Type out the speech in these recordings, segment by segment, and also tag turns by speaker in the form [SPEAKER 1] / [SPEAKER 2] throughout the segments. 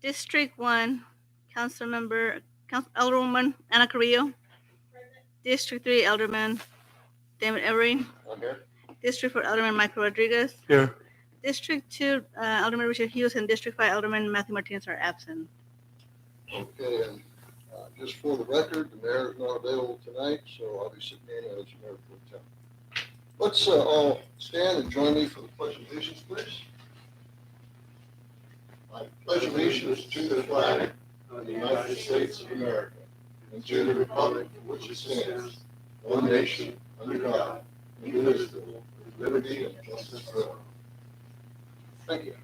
[SPEAKER 1] District 1, Alderwoman Anna Carrillo. District 3, Alderman David Every.
[SPEAKER 2] Okay.
[SPEAKER 1] District 4, Alderman Michael Rodriguez.
[SPEAKER 2] Here.
[SPEAKER 1] District 2, Alderman Richard Hughes, and District 5, Alderman Matthew Martinez are absent.
[SPEAKER 3] Okay, and just for the record, the mayor is not available tonight, so I'll be sitting in as mayor pro tem. Let's all stand and join me for the pledge of allegiance, please. I pledge allegiance to the flag of the United States of America and to the republic for which it stands, one nation, under God, indivisible, with liberty and justice for all. Thank you.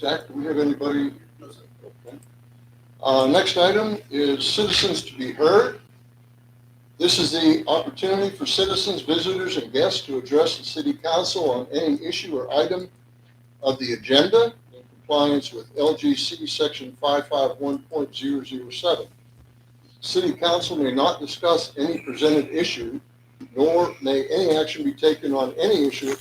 [SPEAKER 3] Zach, do we have anybody? Okay. Next item is citizens to be heard. This is the opportunity for citizens, visitors, and guests to address the City Council on any issue or item of the agenda in compliance with LGC Section 551.007. City Council may not discuss any presented issue, nor may any action be taken on any issue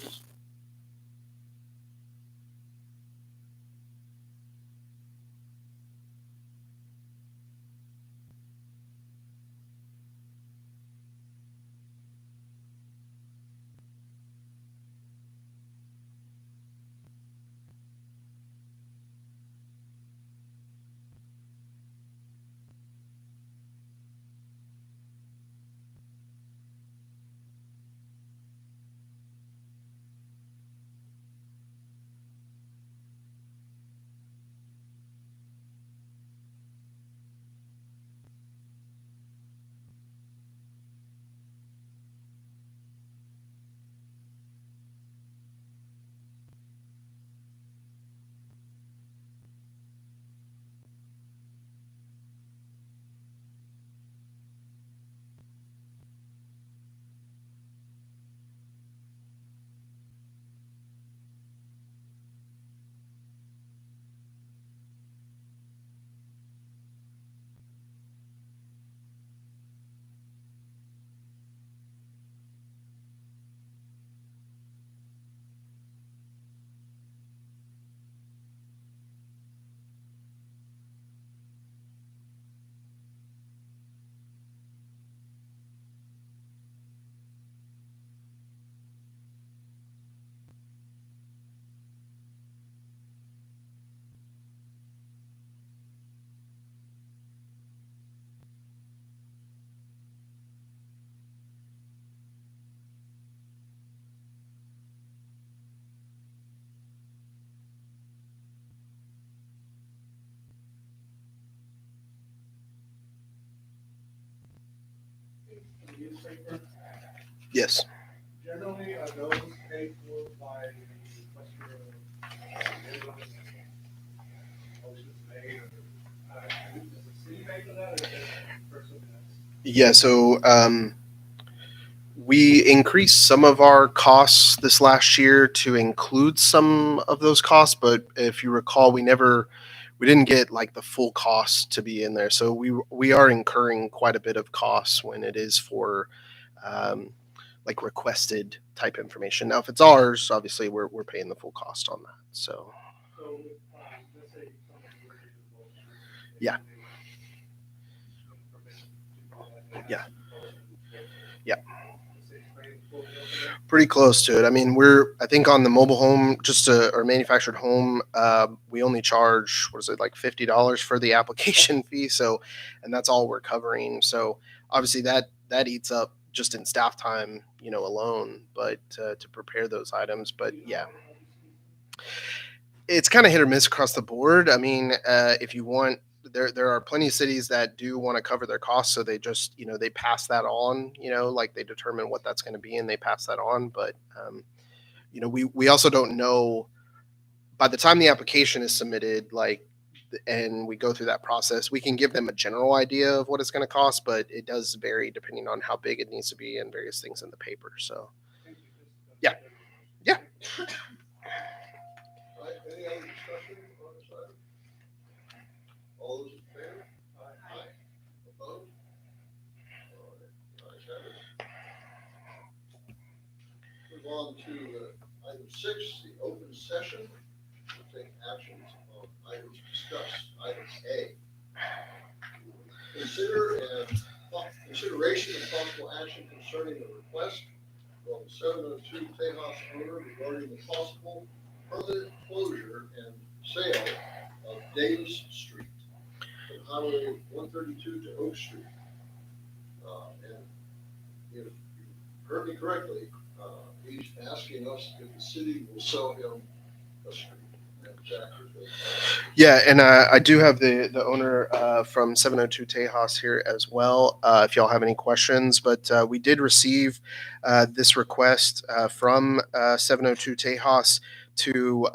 [SPEAKER 2] Yes.
[SPEAKER 4] Generally, are those paid for by the Western Oceans Bay or does the city pay for that or is it a person that's?
[SPEAKER 2] Yeah. So we increased some of our costs this last year to include some of those costs, but if you recall, we didn't get like the full cost to be in there. So we are incurring quite a bit of costs when it is for um, like requested type information. Now, if it's ours, obviously we're paying the full cost on that. So
[SPEAKER 4] So, let's say someone were to do both.
[SPEAKER 2] Yeah. Yeah. Yeah. Pretty close to it. I mean, I think on the mobile home, or manufactured home, we only charge, what is it, like $50 for the application fee. So, and that's all we're covering. So obviously that eats up just in staff time, alone, but to prepare those items. But yeah, it's kind of hit or miss across the board. I mean, if you want, there are plenty of cities that do want to cover their costs, so they just they pass that on. Like they determine what that's going to be and they pass that on. But we also don't know by the time the application is submitted, like, and we go through that process. We can give them a general idea of what it's going to cost, but it does vary depending on how big it needs to be and various things in the paper. So yeah.
[SPEAKER 3] All right, any other discussion on this item? All those in favor? Aye. Opposed? All right, the ayes have it. Move on to Item 6, the open session to take actions on items discussed. Item A. Consideration and possible action concerning the request from 702 Tejas owner regarding the possible permanent closure and sale of Davis Street from Highway 132 to Oak Street. And if you heard me correctly, he's asking us if the city will sell him a street. And Jack is going to-
[SPEAKER 2] Yeah, and I do have the owner from 702 Tejas here as well, if y'all have any questions. But we did receive this request from 702 Tejas to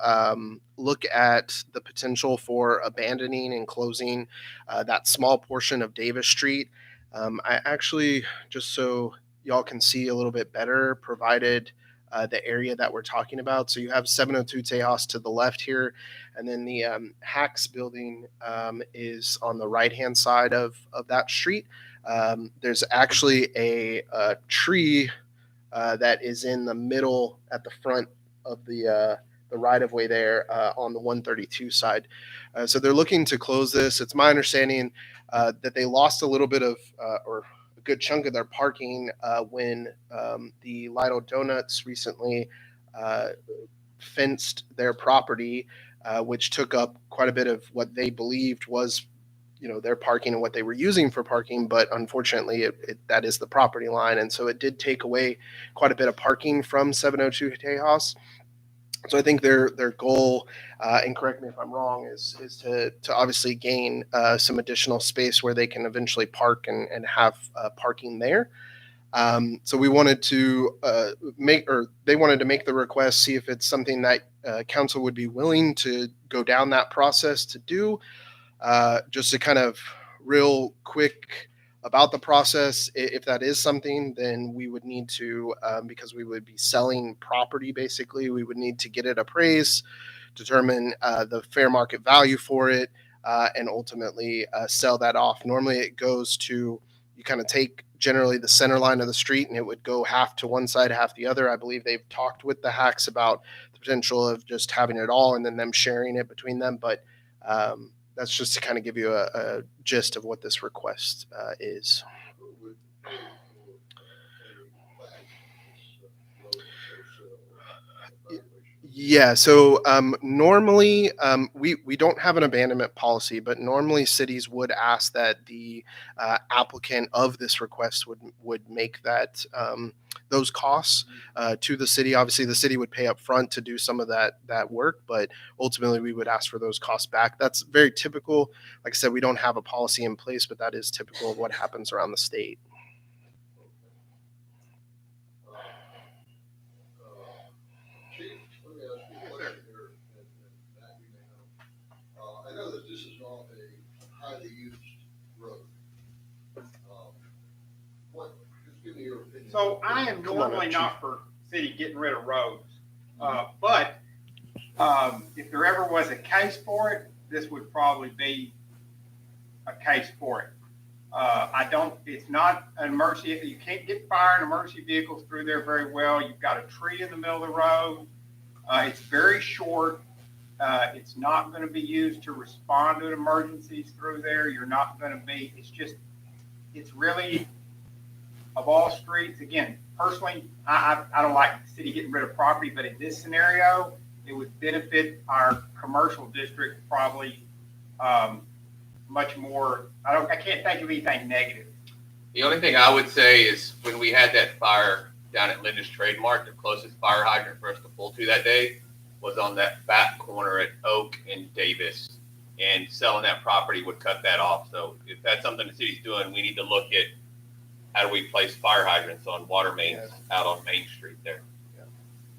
[SPEAKER 2] look at the potential for abandoning and closing that small portion of Davis Street. I actually, just so y'all can see a little bit better, provided the area that we're talking about. So you have 702 Tejas to the left here, and then the Hacks building is on the right-hand side of that street. There's actually a tree that is in the middle at the front of the right-of-way there on the 132 side. So they're looking to close this. It's my understanding that they lost a little bit of, or a good chunk of their parking when the Lido Donuts recently fenced their property, which took up quite a bit of what they believed was, their parking and what they were using for parking. But unfortunately, that is the property line, and so it did take away quite a bit of parking from 702 Tejas. So I think their goal, and correct me if I'm wrong, is to obviously gain some additional space where they can eventually park and have parking there. So we wanted to they wanted to make the request, see if it's something that council would be willing to go down that process to do. Just to kind of real quick about the process, if that is something, then we would need to, because we would be selling property, basically, we would need to get it appraised, determine the fair market value for it, and ultimately sell that off. Normally it goes to, you kind of take generally the center line of the street, and it would go half to one side, half the other. I believe they've talked with the Hacks about the potential of just having it all and then them sharing it between them. But that's just to kind of give you a gist of what this request is.
[SPEAKER 3] would pay for any flag, evaluation.
[SPEAKER 2] Yeah, so normally we don't have an abandonment policy, but normally cities would ask that the applicant of this request would make that those costs to the city. Obviously, the city would pay up front to do some of that work, but ultimately we would ask for those costs back. That's very typical. Like I said, we don't have a policy in place, but that is typical of what happens around the state.
[SPEAKER 3] Chief, let me ask you a question here, and Matt, you may know. I know that this is not a highly used road. Just give me your opinion.
[SPEAKER 5] So I am normally not for city getting rid of roads, but if there ever was a case for it, this would probably be a case for it. It's not an emergency. You can't get fire and emergency vehicles through there very well. You've got a tree in the middle of the road. It's very short. It's not going to be used to respond to emergencies through there. You're not going to be, it's really, of all streets, again, personally, I don't like the city getting rid of property, but in this scenario, it would benefit our commercial district probably much more. I can't think of anything negative.
[SPEAKER 6] The only thing I would say is when we had that fire down at Linda's Trademark, the closest fire hydrant for us to pull to that day was on that back corner at Oak and Davis, and selling that property would cut that off. So if that's something the city's doing, we need to look at how do we place fire hydrants on water mains out on Main Street there.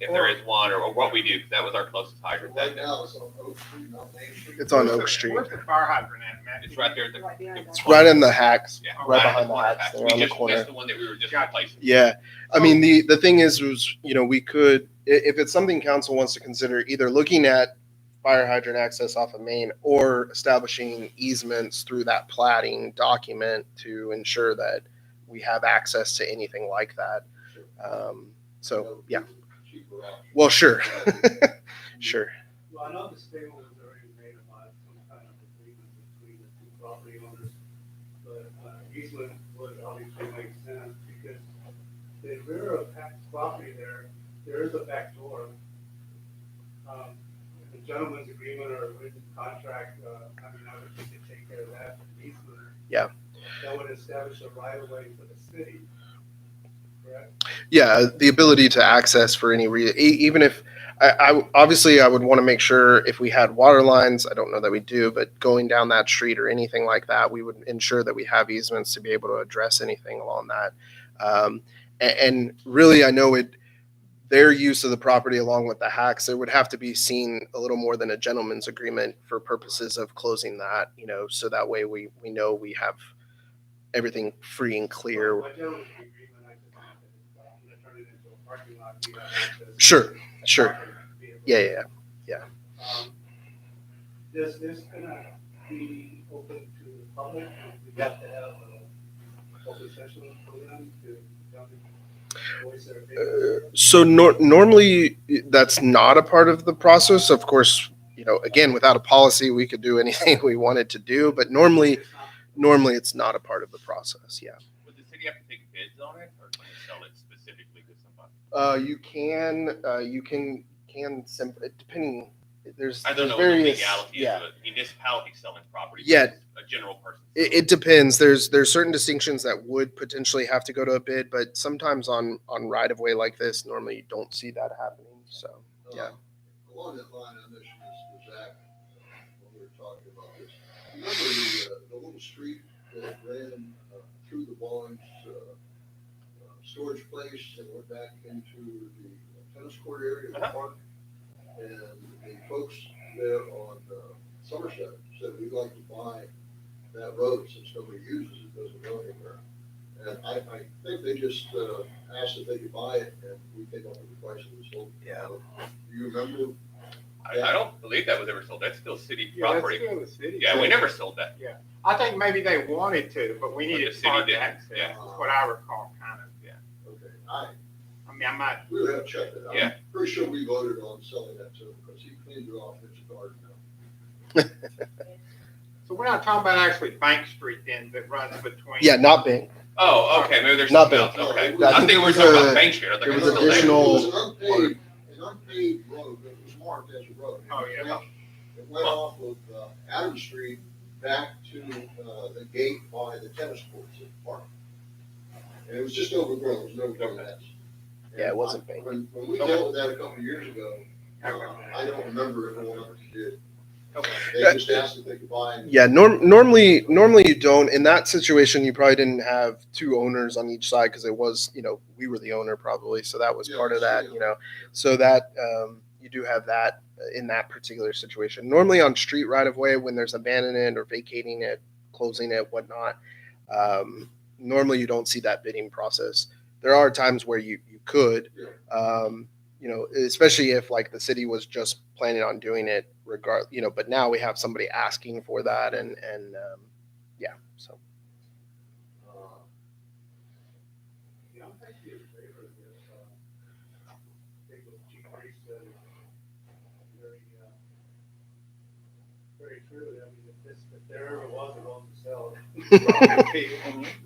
[SPEAKER 6] If there is one, or what we do, because that was our closest hydrant that
[SPEAKER 3] Right
[SPEAKER 6] day.
[SPEAKER 3] now, it's on Oak Street, not Main Street.
[SPEAKER 2] It's on
[SPEAKER 5] Where's
[SPEAKER 2] Oak
[SPEAKER 5] the-
[SPEAKER 2] Street.
[SPEAKER 5] Where's the fire hydrant at, Matt?
[SPEAKER 6] It's right there at the.
[SPEAKER 2] It's right in the Hacks.
[SPEAKER 6] Yeah,
[SPEAKER 2] right
[SPEAKER 6] at
[SPEAKER 2] behind the
[SPEAKER 6] corner.
[SPEAKER 2] Hacks there
[SPEAKER 6] We
[SPEAKER 2] on the
[SPEAKER 6] just
[SPEAKER 2] corner.
[SPEAKER 6] missed the one that we were just
[SPEAKER 5] Gotcha.
[SPEAKER 6] replacing.
[SPEAKER 2] Yeah. I mean, the thing is, we could, if it's something council wants to consider, either looking at fire hydrant access off of Main or establishing easements through that plating document to ensure that we have access to anything like that. So, yeah.
[SPEAKER 3] Chief, cheaper option.
[SPEAKER 2] Well, sure. Sure.
[SPEAKER 4] Well, I know the state was already made about some kind of agreement between the two property owners, but easement would obviously make sense because the rear of that property there is a back door. The gentleman's agreement or written contract, I mean, I would think to take care of that for the easement.
[SPEAKER 2] Yeah.
[SPEAKER 4] That would establish a right of way for the city, correct?
[SPEAKER 2] Yeah, the ability to access for any even if obviously I would want to make sure if we had water lines, I don't know that we do, but going down that street or anything like that, we would ensure that we have easements to be able to address anything along that. And really, I know their use of the property along with the hacks, it would have to be seen a little more than a gentleman's agreement for purposes of closing that, so that way we know we have everything free and clear.
[SPEAKER 4] My gentleman's agreement, I just wanted to turn it into a parking lot. We have access to
[SPEAKER 2] Sure.
[SPEAKER 4] parking vehicles.
[SPEAKER 2] Yeah.
[SPEAKER 4] Is this gonna be open to the public? We have to have an open session for them to come and voice their opinion.
[SPEAKER 2] So normally that's not a part of the process. Of course, again, without a policy, we could do anything we wanted to do, but normally it's not a part of the process. Yeah.
[SPEAKER 6] Would the city have to take bids on it, or can you sell it specifically to somebody?
[SPEAKER 2] You can simply, depending, there's
[SPEAKER 6] I don't know
[SPEAKER 2] various,
[SPEAKER 6] the legality
[SPEAKER 2] yeah.
[SPEAKER 6] of a municipality selling property.
[SPEAKER 2] Yeah.
[SPEAKER 6] versus a general person.
[SPEAKER 2] It depends. There's certain distinctions that would potentially have to go to a bid, but sometimes on right of way like this, normally you don't see that happening. So yeah.
[SPEAKER 3] Along that line, I mentioned this to Zach when we were talking about this. Remember the little street that ran through the Barnes storage place and went back into the tennis court area of the park? And the folks there on Somerset said, we'd like to buy that road since nobody uses it, doesn't go anywhere. And I think they just asked if they could buy it, and we came up with the price it was sold.
[SPEAKER 2] Yeah.
[SPEAKER 3] Do you remember?
[SPEAKER 6] I don't believe that was ever sold. That's still city
[SPEAKER 5] Yeah, that's
[SPEAKER 6] property.
[SPEAKER 5] still the city.
[SPEAKER 6] Yeah, we never sold that.
[SPEAKER 5] I think maybe they wanted to, but we
[SPEAKER 6] But
[SPEAKER 5] needed
[SPEAKER 6] the city
[SPEAKER 5] park
[SPEAKER 6] didn't,
[SPEAKER 5] access,
[SPEAKER 6] yeah.
[SPEAKER 5] is what I recall, kind of, yeah.
[SPEAKER 3] Okay,
[SPEAKER 5] I mean, I might,
[SPEAKER 3] we would have checked it out.
[SPEAKER 6] Yeah.
[SPEAKER 3] I'm pretty sure we voted on selling that to him because he cleaned it off his garden now.
[SPEAKER 5] so we're not talking about actually Bank Street then, that runs between.
[SPEAKER 2] Yeah, not Bank.
[SPEAKER 6] Oh, okay, maybe there's
[SPEAKER 2] Not
[SPEAKER 6] something
[SPEAKER 2] bad.
[SPEAKER 6] else. Okay.
[SPEAKER 3] I
[SPEAKER 6] I
[SPEAKER 2] think
[SPEAKER 6] think we were
[SPEAKER 2] it was
[SPEAKER 6] talking
[SPEAKER 2] a-
[SPEAKER 6] about Bank Street. I think
[SPEAKER 2] there
[SPEAKER 6] it's
[SPEAKER 2] was
[SPEAKER 6] still there.
[SPEAKER 2] additional-
[SPEAKER 3] It was an unpaved road, but it was marked as a road.
[SPEAKER 5] Oh, yeah.
[SPEAKER 3] It went off of Adams Street back to the gate by the tennis courts at the park. And it was just overgrown, there was no grass.
[SPEAKER 2] Yeah, it wasn't big.
[SPEAKER 3] When we dealt with that a couple of years ago, I don't remember if anyone ever did. They just asked if they could buy. it.
[SPEAKER 2] Yeah, normally you don't. In that situation, you probably didn't have two owners on each side because it was, we were the owner probably, so that was
[SPEAKER 3] Yeah,
[SPEAKER 2] part of that,
[SPEAKER 3] yeah.
[SPEAKER 2] So that you do have that in that particular situation. Normally on street right of way, when there's abandonment or vacating it, closing it, whatnot, normally you don't see that bidding process. There are times where you could, especially if like the city was just planning on doing it but now we have somebody asking for that and so.
[SPEAKER 4] Yeah, I'm actually in favor of this. I think what Chief Reese said is very true. I mean, if there ever was a road to sell, it probably be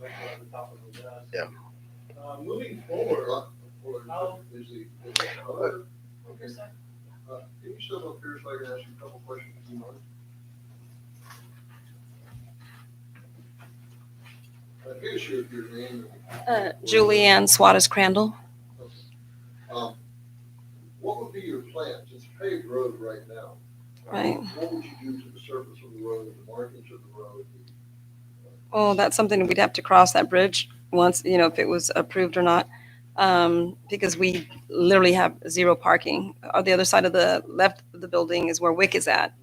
[SPEAKER 4] like on the top of the list.
[SPEAKER 2] Yeah.
[SPEAKER 4] Moving forward,
[SPEAKER 3] Is the color? Okay. Can you step up here so I can ask you a couple questions? if you mind? Here's your name.
[SPEAKER 7] Julianne Swatters Crandall.
[SPEAKER 3] What would be your plans? It's a paved road right now.
[SPEAKER 7] Right.
[SPEAKER 3] What would you do to the surface of the road, the markings of the road?
[SPEAKER 7] Well, that's something we'd have to cross that bridge once, if it was approved or not. Because we literally have zero parking. On the other side of the left of the building is where WIC is at.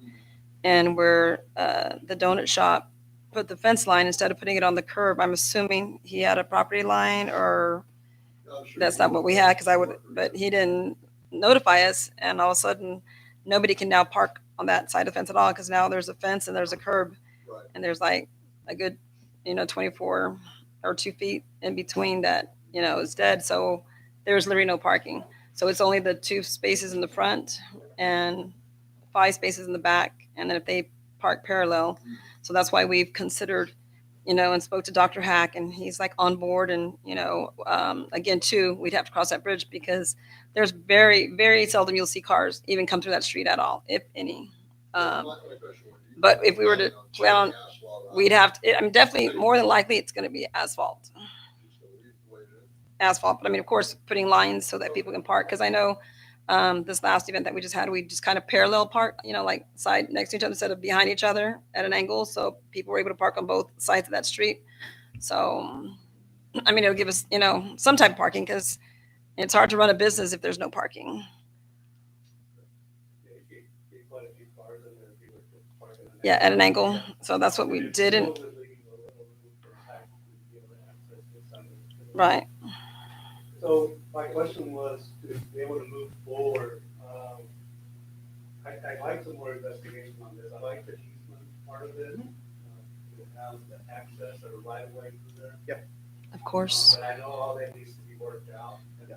[SPEAKER 7] And where the donut shop put the fence line, instead of putting it on the curb, I'm assuming he had a property line, or
[SPEAKER 3] I'm sure
[SPEAKER 7] that's
[SPEAKER 3] you
[SPEAKER 7] not what we had, but he didn't notify us. And all of a sudden, nobody can now park on that side of the fence at all, because now there's a fence and there's a curb.
[SPEAKER 3] Right.
[SPEAKER 7] And there's like a good, 24 or 2 feet in between that, is dead. So there's literally no parking. So it's only the 2 spaces in the front and 5 spaces in the back. And then if they park parallel, so that's why we've considered, and spoke to Dr. Hack, and he's like on board. And, again, too, we'd have to cross that bridge because there's very, very seldom you'll see cars even come through that street at all, if any. But if we were to plan on, we'd have to, definitely more than likely it's going to be asphalt. But I mean, of course, putting lines so that people can park. Because I know this last event that we just had, we just kind of parallel park, like side next to each other instead of behind each other at an angle. So people were able to park on both sides of that street. So, I mean, it'll give us, some type of parking because it's hard to run a business if there's no parking.
[SPEAKER 4] Get quite a few cars in there, people are parking on that.
[SPEAKER 7] Yeah, at an angle. So that's what we did. And
[SPEAKER 4] Slowly leaving a little room for taxis to be able to access this side of the-
[SPEAKER 7] right.
[SPEAKER 4] So my question was to be able to move forward. I'd like some more investigation on this. I like the easement part of it. To have the access or right of way through there.
[SPEAKER 7] Of course.
[SPEAKER 4] But I know all that needs to be worked out. And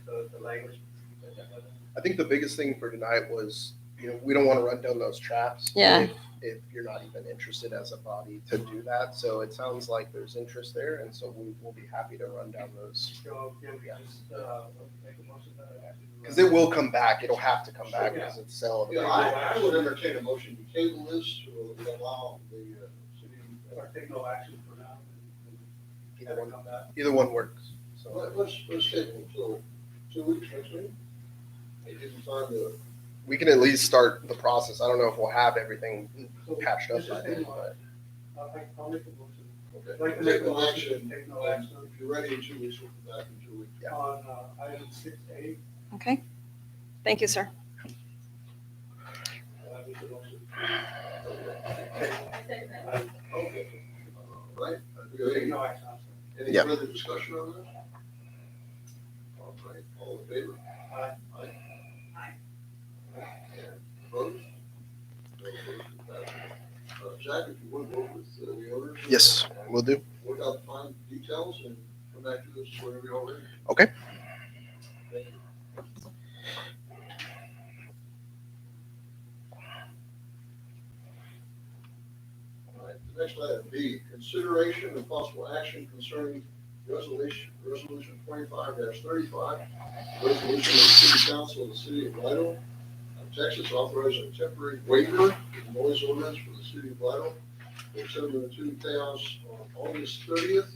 [SPEAKER 4] the language.
[SPEAKER 2] I think the biggest thing for tonight was, we don't want to run down those traps.
[SPEAKER 7] Yeah.
[SPEAKER 2] If you're not even interested as a body to do that. So it sounds like there's interest there. And so we will be happy to run down those.
[SPEAKER 4] So can we just make a motion that?
[SPEAKER 2] Because it will come back. It'll have to come back because it's selling.
[SPEAKER 3] Yeah, I would entertain a motion to table this to allow the city.
[SPEAKER 4] Or take no action for now. and have it come back.
[SPEAKER 2] Either one works. So
[SPEAKER 3] Let's table until 2 weeks next week. It gives you time to.
[SPEAKER 2] we can at least start the process. I don't know if we'll have everything
[SPEAKER 4] So
[SPEAKER 2] patched up
[SPEAKER 4] this
[SPEAKER 2] by
[SPEAKER 4] is
[SPEAKER 2] then,
[SPEAKER 4] the-
[SPEAKER 2] but
[SPEAKER 4] I'll make a motion.
[SPEAKER 3] Okay.
[SPEAKER 4] I'd like to make
[SPEAKER 3] Take
[SPEAKER 4] a
[SPEAKER 3] no
[SPEAKER 4] motion,
[SPEAKER 3] action.
[SPEAKER 4] take no action
[SPEAKER 3] If you're ready in 2 weeks, we'll come back in 2 weeks.
[SPEAKER 2] Yeah.
[SPEAKER 4] on item 6A.
[SPEAKER 7] Okay. Thank you, sir.
[SPEAKER 4] I make a motion.
[SPEAKER 3] Okay. All right. Do you have
[SPEAKER 4] Take no action.
[SPEAKER 3] any
[SPEAKER 2] Yeah.
[SPEAKER 3] further discussion on that? All right, all in favor?
[SPEAKER 4] Aye.
[SPEAKER 3] Aye. And opposed? No motion passes. Jack, if you would vote with the owners.
[SPEAKER 2] yes, we'll do.
[SPEAKER 3] Work out the fine details and come back to us whenever you're ready.
[SPEAKER 2] Okay.
[SPEAKER 3] Thank you. All right, the next item, B, consideration and possible action concerning resolution 25-35, resolution of the City Council of the City of Lido, Texas, authorizing a temporary waiver of the noise ordinance for the City of Lido for 702 Chaos on August 30th,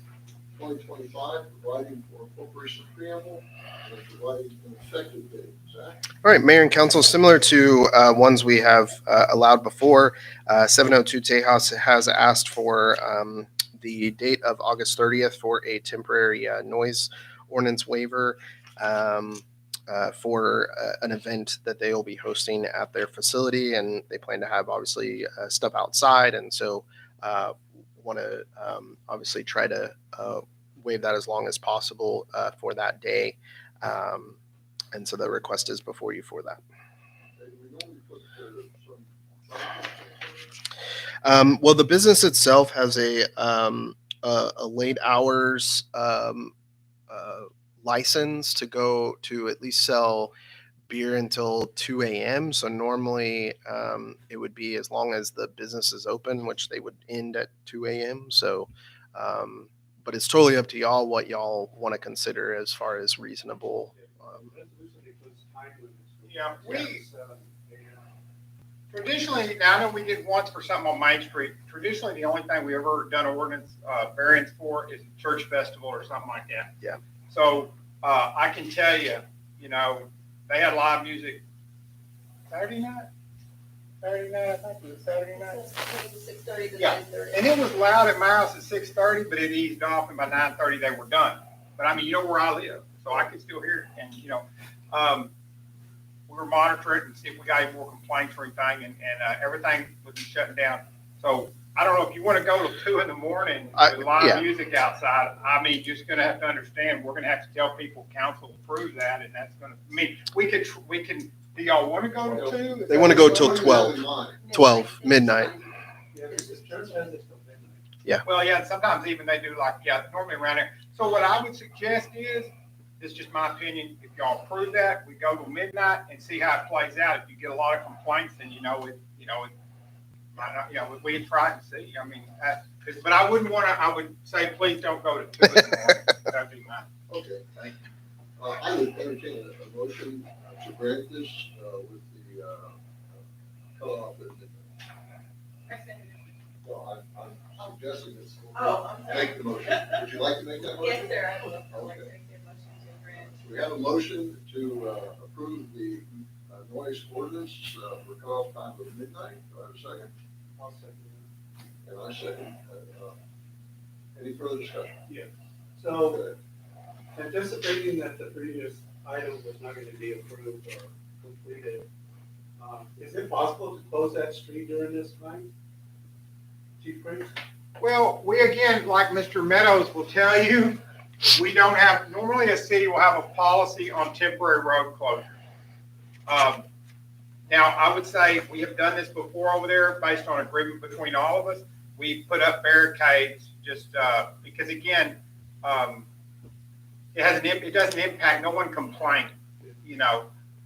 [SPEAKER 3] 2025, providing for incorporation preamble and providing an effective date. Zach?
[SPEAKER 2] All right, Mayor and Council, similar to ones we have allowed before, 702 Tejas has asked for the date of August 30th for a temporary noise ordinance waiver for an event that they will be hosting at their facility. And they plan to have, obviously, stuff outside. And so want to obviously try to waive that as long as possible for that day. And so the request is before you for that.
[SPEAKER 3] Okay, we normally put some.
[SPEAKER 2] Well, the business itself has a late hours license to go to at least sell beer until 2 a.m. So normally it would be as long as the business is open, which they would end at 2 a.m. So, but it's totally up to y'all what y'all want to consider as far as reasonable.
[SPEAKER 5] Yeah, traditionally, now I know we did once for something on Main Street. Traditionally, the only thing we ever done ordinance variance for is church festival or something like that.
[SPEAKER 2] Yeah.
[SPEAKER 5] So I can tell you, they had live music Saturday night. I think it was Saturday night.
[SPEAKER 7] 6:30 to
[SPEAKER 5] Yeah.
[SPEAKER 7] 9:30.
[SPEAKER 5] And it was loud at my house at 6:30, but it eased off, and by 9:30 they were done. But I mean, you know where I live, so I could still hear it. And we were monitoring it and see if we got any more complaints or anything, and everything would be shutting down. So I don't know if you want to go till 2 a.m. with live
[SPEAKER 2] yeah.
[SPEAKER 5] music outside. I mean, just going to have to understand, we're going to have to tell people council approves that, and that's going to. I mean, we can. Do y'all want to go to 2?
[SPEAKER 2] They want to go till
[SPEAKER 3] What do you have
[SPEAKER 2] 12,
[SPEAKER 3] in mind?
[SPEAKER 2] 12 midnight.
[SPEAKER 4] Yeah, this is church has it till midnight.
[SPEAKER 5] Well, yeah, and sometimes even they do normally around there. So what I would suggest is this is just my opinion, if y'all approve that, we go to midnight and see how it plays out. If you get a lot of complaints, then it might not, we can try it and see. I mean, but I wouldn't want to, I would say, please don't go to 2 in the morning. That'd be mine.
[SPEAKER 3] Okay, thank you. I would entertain a motion to grant this with the cutoff at midnight. No, I'm suggesting this.
[SPEAKER 8] Oh, I'm sorry.
[SPEAKER 3] Make the motion. Would you like to make that motion?
[SPEAKER 8] Yes, sir, I will. I'd like to
[SPEAKER 3] Okay.
[SPEAKER 8] make the motion to grant.
[SPEAKER 3] We have a motion to approve the noise ordinance for cutoff time of midnight. Do I have a second?
[SPEAKER 4] I'll second that.
[SPEAKER 3] And I second. Any further discussion?
[SPEAKER 4] So
[SPEAKER 3] Okay.
[SPEAKER 4] anticipating that the previous item was not going to be approved or completed, is it possible to close that street during this time? Chief Priest?
[SPEAKER 5] Well, we again, like Mr. Meadows will tell you, we don't have, normally a city will have a policy on temporary road closure. Now, I would say we have done this before over there based on agreement between all of us. We put up barricades just because again, it doesn't impact, no one complained,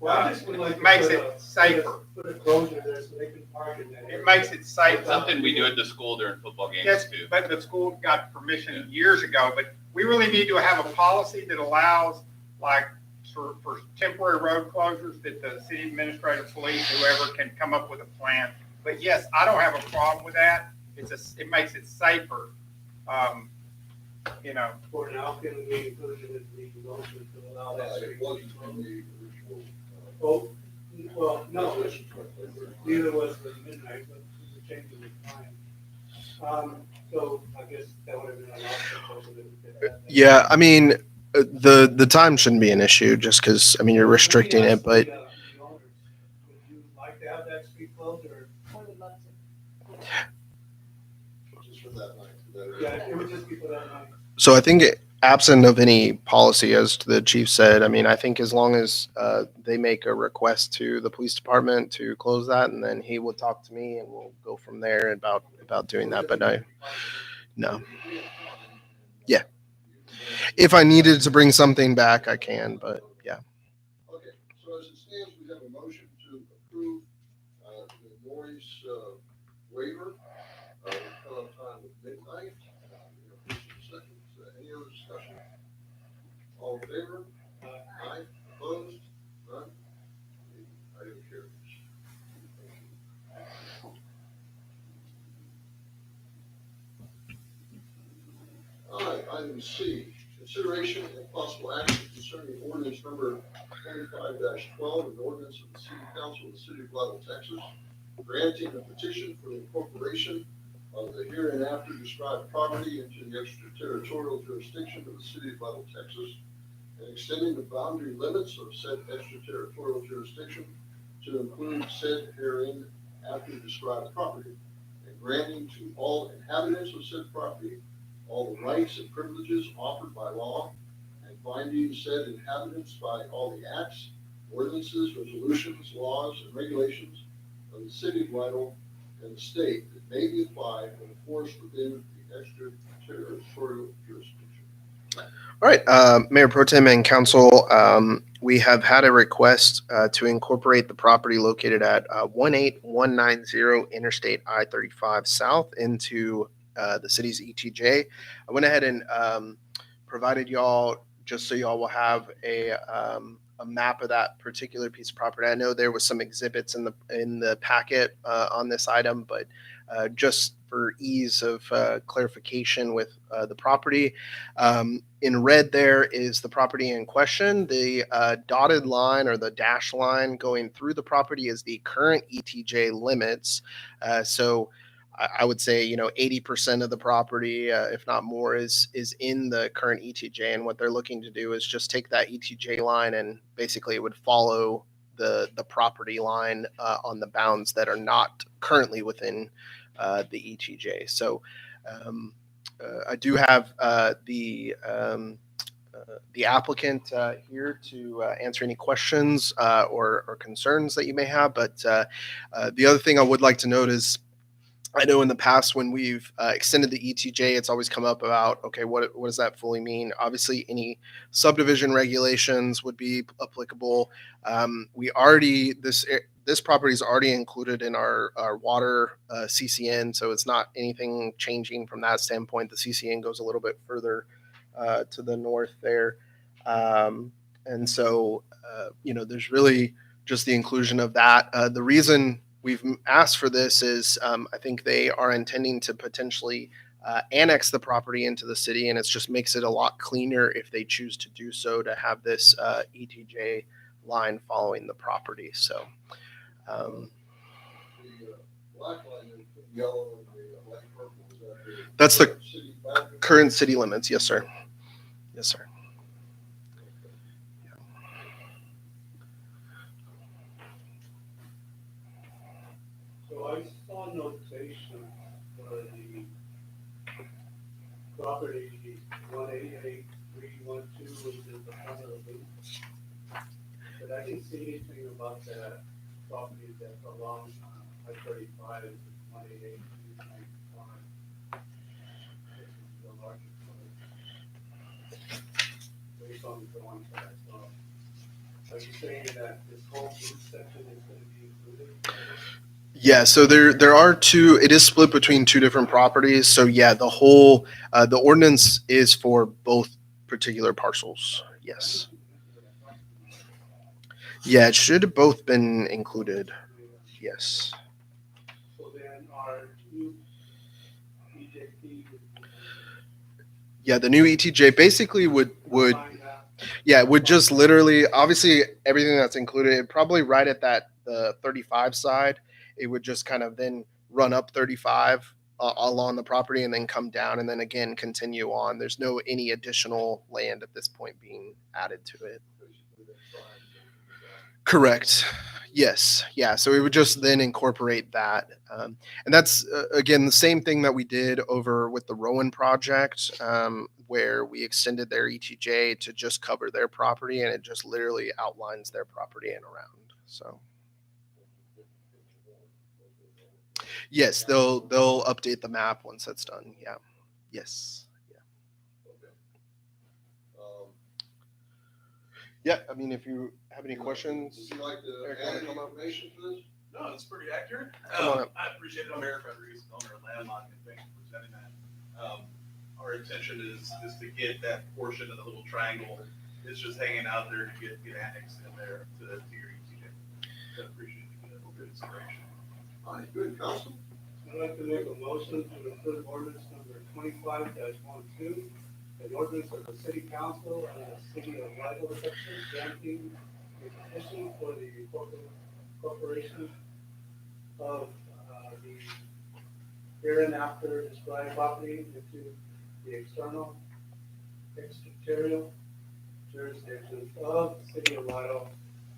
[SPEAKER 4] Well, I just would like to
[SPEAKER 5] makes
[SPEAKER 4] put
[SPEAKER 5] it safer.
[SPEAKER 4] Put a closure there so they can park in that area.
[SPEAKER 5] It makes it safer.
[SPEAKER 6] Something we do at the school during football games
[SPEAKER 5] Yes,
[SPEAKER 6] too.
[SPEAKER 5] but the school got permission years ago, but we really need to have a policy that allows, like, for temporary road closures, that the city administrator, police, whoever can come up with a plan. But yes, I don't have a problem with that. It makes it safer.
[SPEAKER 4] For now, can we include it in the motion to allow that street?
[SPEAKER 3] It wasn't from the original.
[SPEAKER 4] Oh, well, no,
[SPEAKER 3] Resolution.
[SPEAKER 4] neither was the midnight, but the change in the time. So I guess that would have been a lot of that we could add that.
[SPEAKER 2] Yeah, I mean, the time shouldn't be an issue just because, I mean, you're restricting it, but
[SPEAKER 4] The owners, would you like to have that street closed or?
[SPEAKER 7] I would love to.
[SPEAKER 3] Just for that night.
[SPEAKER 4] Yeah, it would just be for that night.
[SPEAKER 2] so I think absent of any policy, as the chief said, I mean, I think as long as they make a request to the police department to close that, and then he will talk to me and we'll go from there about doing that. But no. Yeah. If I needed to bring something back, I can, but yeah.
[SPEAKER 3] Okay, so as it stands, we have a motion to approve the noise waiver with cutoff time of midnight. We have first and second. Any other discussion? All in favor? Aye. Opposed? None? The item carries. All right, item C, consideration and possible action concerning ordinance number 25-12, an ordinance of the City Council of the City of Blythe, Texas, granting a petition for the incorporation of the hereinafter described property into the extraterritorial jurisdiction of the City of Blythe, Texas, and extending the boundary limits of said extraterritorial jurisdiction to include said hereinafter described property, and granting to all inhabitants of said property all the rights and privileges offered by law, and binding said inhabitants by all the acts, ordinances, resolutions, laws, and regulations of the City of Lytle and the state that may be applied and enforced within the extraterritorial jurisdiction.
[SPEAKER 2] All right, Mayor Pro Tem and Council, we have had a request to incorporate the property located at 18190 Interstate I-35 South into the city's ETJ. I went ahead and provided y'all, just so y'all will have a map of that particular piece of property. I know there was some exhibits in the packet on this item, but just for ease of clarification with the property, in red there is the property in question. The dotted line or the dash line going through the property is the current ETJ limits. So I would say, 80% of the property, if not more, is in the current ETJ. And what they're looking to do is just take that ETJ line and basically it would follow the property line on the bounds that are not currently within the ETJ. So I do have the applicant here to answer any questions or concerns that you may have. But the other thing I would like to note is I know in the past when we've extended the ETJ, it's always come up about, okay, what does that fully mean? Obviously, any subdivision regulations would be applicable. We already this property is already included in our water CCN, so it's not anything changing from that standpoint. The CCN goes a little bit further to the north there, and so there's really just the inclusion of that. The reason we've asked for this is I think they are intending to potentially annex the property into the city, and it just makes it a lot cleaner if they choose to do so, to have this ETJ line following the property. So
[SPEAKER 3] The black line is the yellow and the light purple. Is that
[SPEAKER 2] that's the
[SPEAKER 3] city boundary?
[SPEAKER 2] current city limits. Yes, sir. Yes, sir.
[SPEAKER 4] So I saw notation for the property 188312, which is the front of the loop. But I didn't see anything about that property that's along I-35, 188395. This is the larger part. Based on the drawings that I saw. Are you saying that this whole loop section is going to be included?
[SPEAKER 2] Yeah, so there are two. It is split between two different properties. So yeah, the whole the ordinance is for both particular parcels. Yes. Yeah, it should have both been included. Yes.
[SPEAKER 4] So then our new BJP
[SPEAKER 2] Yeah, the new ETJ basically would
[SPEAKER 4] find out.
[SPEAKER 2] yeah, it would just literally, obviously everything that's included, probably right at the 35 side, it would just kind of then run up 35 along the property and then come down and then again continue on. There's no any additional land at this point being added to it. Correct. Yes. Yeah. So we would just then incorporate that. And that's, again, the same thing that we did over with the Rowan project, where we extended their ETJ to just cover their property, and it just literally outlines their property and around. So, yes, they'll update the map once that's done. Yeah. Yes. Yeah. I mean, if you have any questions.
[SPEAKER 3] Would you like to
[SPEAKER 2] Eric,
[SPEAKER 3] add
[SPEAKER 2] wanna
[SPEAKER 3] any
[SPEAKER 2] come up?
[SPEAKER 3] information to this?
[SPEAKER 9] No, it's pretty accurate.
[SPEAKER 2] Come on up.
[SPEAKER 9] I appreciate it. I'm Eric Rodriguez, owner of Landlock, and thanks for presenting that. Our intention is to get that portion of the little triangle. It's just hanging out there to get annexed in there to your ETJ. So I appreciate the consideration.
[SPEAKER 3] All right, good, Council.
[SPEAKER 4] I'd like to make a motion to approve ordinance number 25-12, an ordinance of the city council and the city of Lido, Texas, granting a petition for the corporation of the hereinafter described property into the extraterritorial jurisdictions of the city of Lido,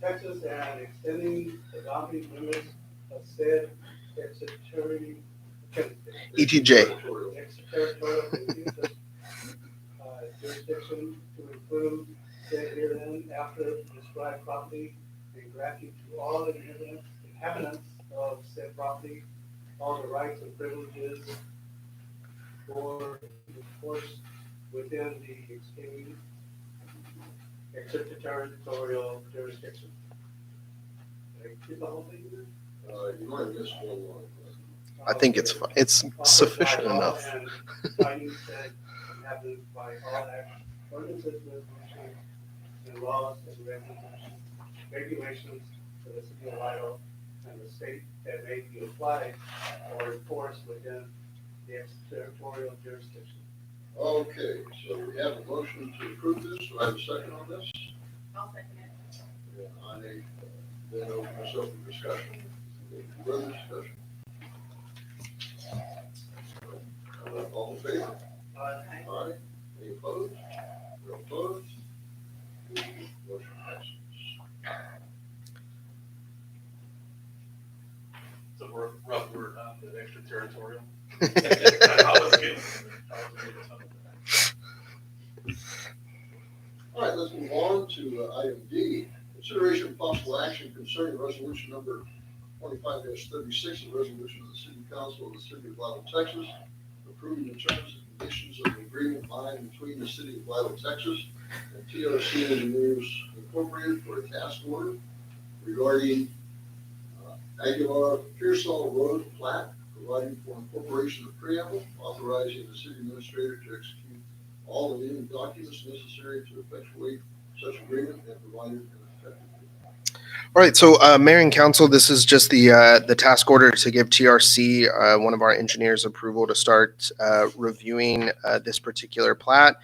[SPEAKER 4] Texas, and extending the boundary limits of said extraterritorial
[SPEAKER 2] ETJ.
[SPEAKER 4] extraterritorial jurisdiction to include said herein after described property and granting to all inhabitants of said property all the rights and privileges for enforced within the extraterritorial jurisdiction. Did I get the whole thing there?
[SPEAKER 3] You might have missed one line.
[SPEAKER 2] I think it's fine. It's sufficient enough.
[SPEAKER 4] And citing said inhabited by all acts, ordinances, resolutions, and laws and regulations for the city of Lido and the state that may be applied or enforced within the extraterritorial jurisdiction.
[SPEAKER 3] Okay, so we have a motion to approve this. Do I have a second on this?
[SPEAKER 8] I'll second it.
[SPEAKER 3] Yeah, I then open this up for discussion. Any further discussion? All in favor? Aye. Any opposed? No opposed? Motion passes.
[SPEAKER 9] It's a rough word, huh? The extraterritorial. I was getting
[SPEAKER 3] All right, let's move on to item D. Consideration of possible action concerning resolution number 25-36, a resolution of the City Council of the City of Lytle, Texas, approving the terms and conditions of the agreement by and between the City of Lytle, Texas, and TRC Engineers Incorporated for a task order regarding Aguilar Pearsall Road plat, providing for incorporation of preamble, authorizing the city administrator to execute all the needed documents necessary to effectuate such agreement and providing an effective date.
[SPEAKER 2] All right, so Mayor and Council, this is just the task order to give TRC, one of our engineers, approval to start reviewing this particular plat.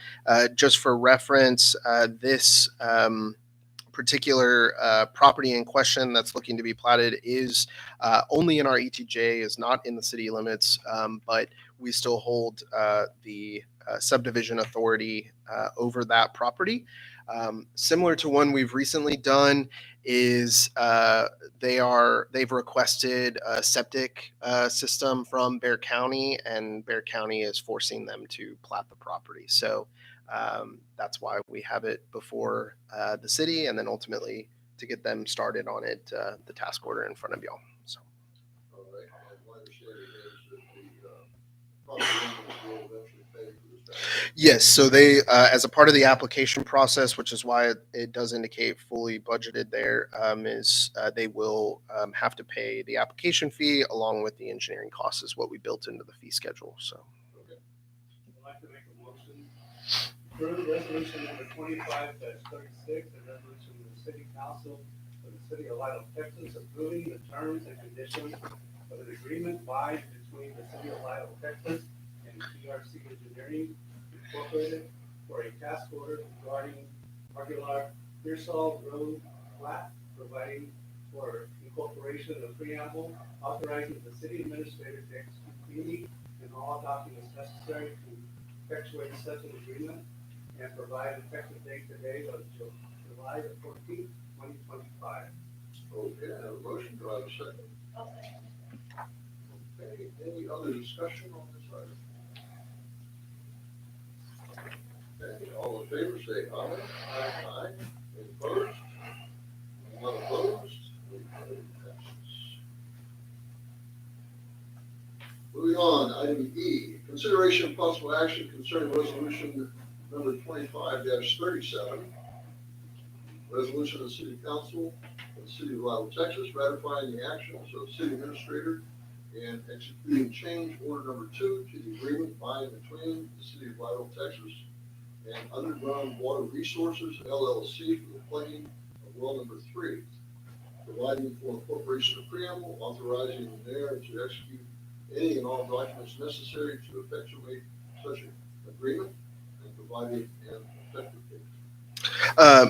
[SPEAKER 2] Just for reference, this particular property in question that's looking to be platted is only in our ETJ, is not in the city limits, but we still hold the subdivision authority over that property. Similar to one we've recently done is they've requested a septic system from Bexar County, and Bexar County is forcing them to plat the property. So that's why we have it before the city, and then ultimately to get them started on it, the task order in front of y'all. So.
[SPEAKER 3] All right, and my understanding is that the property owners will eventually pay for this.
[SPEAKER 2] Yes, so they, as a part of the application process, which is why it does indicate fully budgeted there, is they will have to pay the application fee along with the engineering costs is what we built into the fee schedule. So.
[SPEAKER 4] I'd like to make a motion. Approve resolution number 25-36, a resolution of the City Council of the City of Lytle, Texas, approving the terms and conditions of an agreement by and between the City of Lytle, Texas, and TRC Engineering Incorporated for a task order regarding Aguilar Pearsall Road plat, providing for incorporation of the preamble, authorizing the city administrator to execute any and all documents necessary to effectuate such an agreement and provide an effective date today of July the 14th, 2025.
[SPEAKER 3] Okay, I have a motion, do I have a second?
[SPEAKER 8] I'll second.
[SPEAKER 3] Okay, any other discussion on this item? Okay, all in favor, say aye. Aye. Any opposed? None opposed? Okay, passes. Moving on, item E, consideration of possible action concerning resolution number 25-37. Resolution of the City Council of the City of Lytle, Texas, ratifying the actions of city administrator and executing change order number 2 to the agreement by and between the City of Lytle, Texas, and Underground Water Resources LLC for the plugging of well number 3, providing for incorporation of preamble, authorizing the mayor to execute any and all documents necessary to effectuate such an agreement, and providing an effective date.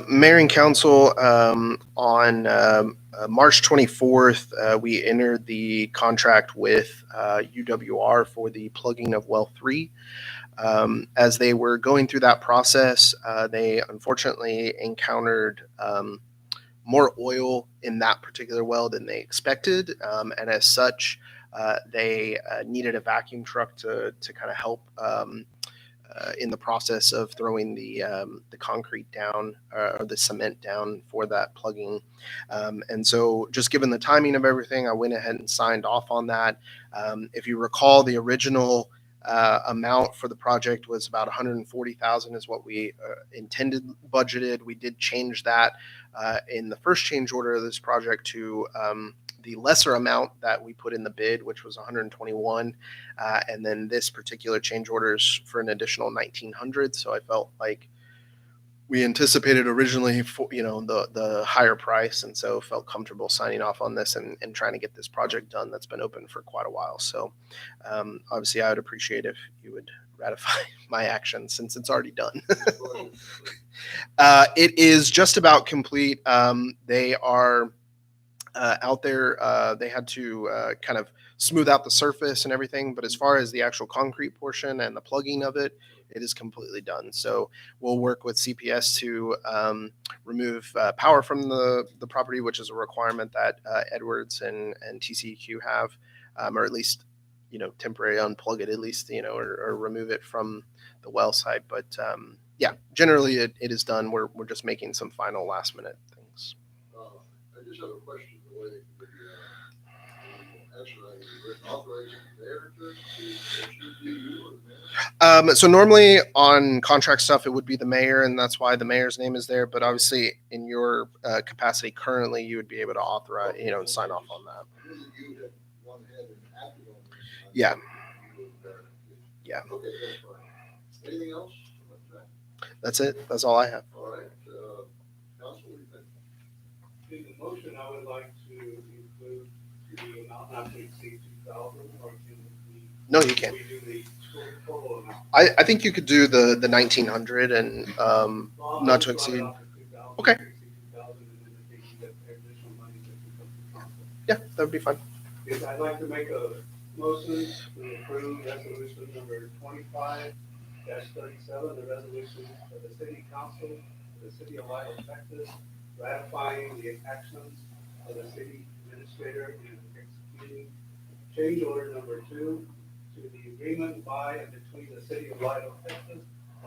[SPEAKER 2] Mayor and Council, on March 24th, we entered the contract with UWR for the plugging of well 3. As they were going through that process, they unfortunately encountered more oil in that particular well than they expected. And as such, they needed a vacuum truck to kind of help in the process of throwing the concrete down or the cement down for that plugging. And so just given the timing of everything, I went ahead and signed off on that. If you recall, the original amount for the project was about $140,000 is what we intended budgeted. We did change that in the first change order of this project to the lesser amount that we put in the bid, which was 121, and then this particular change order is for an additional 1,900. So I felt like we anticipated originally for the higher price, and so felt comfortable signing off on this and trying to get this project done that's been open for quite a while. So obviously I would appreciate if you would ratify my action since it's already done. It is just about complete. They are out there. They had to kind of smooth out the surface and everything, but as far as the actual concrete portion and the plugging of it, it is completely done. So we'll work with CPS to remove power from the property, which is a requirement that Edwards and TCEQ have, or at least, temporarily unplug it, at least, or remove it from the well site. But yeah, generally it is done. We're just making some final last minute things.
[SPEAKER 3] I just have a question. The way actually, authorizing the mayor to issue you or the mayor?
[SPEAKER 2] So normally on contract stuff, it would be the mayor, and that's why the mayor's name is there. But obviously, in your capacity currently, you would be able to authorize, and sign off on that.
[SPEAKER 3] I knew that you had gone ahead and acted on this.
[SPEAKER 2] Yeah. Yeah.
[SPEAKER 3] Okay, that's fine. Anything else?
[SPEAKER 2] That's it. That's all I have.
[SPEAKER 3] All right, council, what do you think?
[SPEAKER 4] In the motion, I would like to include the amount not to exceed 2,000, or can we?
[SPEAKER 2] No, you can't.
[SPEAKER 4] We do the total amount.
[SPEAKER 2] I think you could do the 1,900 and
[SPEAKER 4] Well, I'm
[SPEAKER 2] not to
[SPEAKER 4] gonna start
[SPEAKER 2] exceed.
[SPEAKER 4] off at 2,000,
[SPEAKER 2] Okay.
[SPEAKER 4] 2,000, and then if they can get additional money, they can come to council.
[SPEAKER 2] Yeah, that would be fine.
[SPEAKER 4] Yes, I'd like to make a motion to approve resolution number 25-37, the resolution of the city council of the city of Lidle, Texas, ratifying the actions of the city administrator in executing change order number 2 to the agreement by and between the city of Lidle, Texas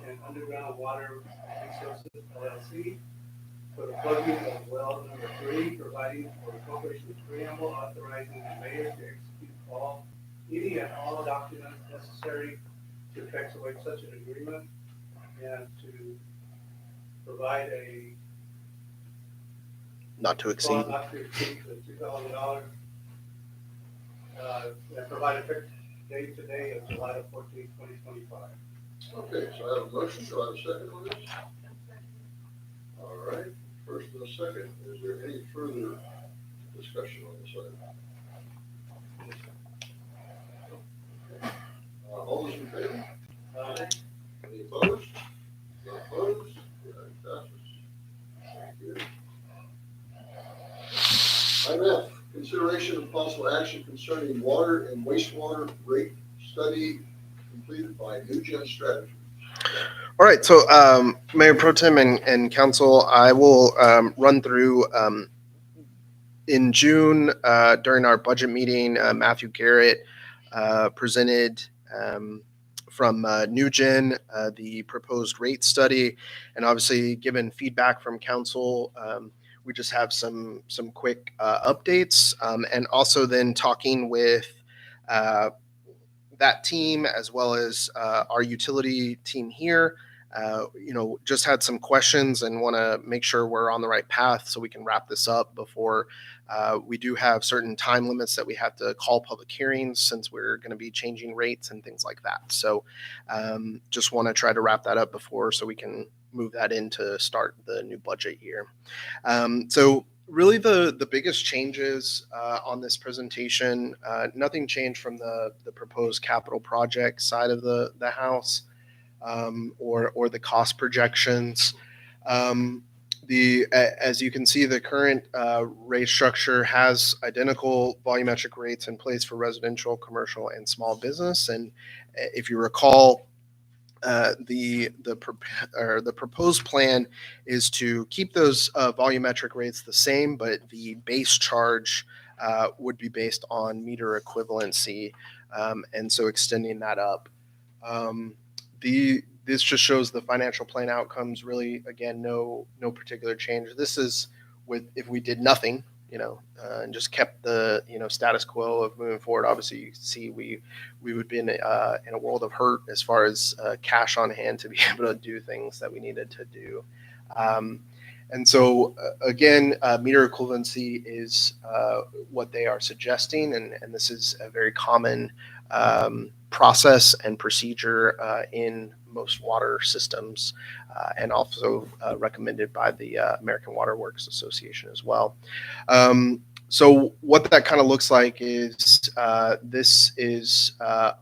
[SPEAKER 4] and Underground Water Resources LLC for the plugging of well number 3, providing for the corporation's preamble, authorizing the mayor to execute any and all documents necessary to effectuate such an agreement, and to provide a
[SPEAKER 2] Not to exceed.
[SPEAKER 4] clause not to exceed the $2,000, and provide effective date today of July 14, 2025.
[SPEAKER 3] Okay, so I have a motion, do I have a second on this? All right, first and a second, is there any further discussion on this item? All those in favor? Any opposed? Not opposed? The item passes. Thank you. Item F, consideration of possible action concerning water and wastewater rate study completed by NewGen Strategy.
[SPEAKER 2] All right, so Mayor Pro Tem and Council, I will run through in June during our budget meeting. Matthew Garrett presented from NewGen the proposed rate study, and obviously given feedback from Council. We just have some quick updates, and also then talking with that team as well as our utility team here. Just had some questions and want to make sure we're on the right path so we can wrap this up before we do have certain time limits that we have to call public hearings since we're going to be changing rates and things like that. So just want to try to wrap that up before so we can move that in to start the new budget year. So really the biggest changes on this presentation, nothing changed from the proposed capital project side of the house or the cost projections. As you can see, the current rate structure has identical volumetric rates in place for residential, commercial, and small business. And if you recall, the proposed plan is to keep those volumetric rates the same, but the base charge would be based on meter equivalency, and so extending that up. This just shows the financial plan outcomes. Really, again, no particular change. This is if we did nothing, and just kept the status quo of moving forward. Obviously, you see we would be in a world of hurt as far as cash on hand to be able to do things that we needed to do. And so again, meter equivalency is what they are suggesting, and this is a very common process and procedure in most water systems, and also recommended by the American Water Works Association as well. So what that kind of looks like is this is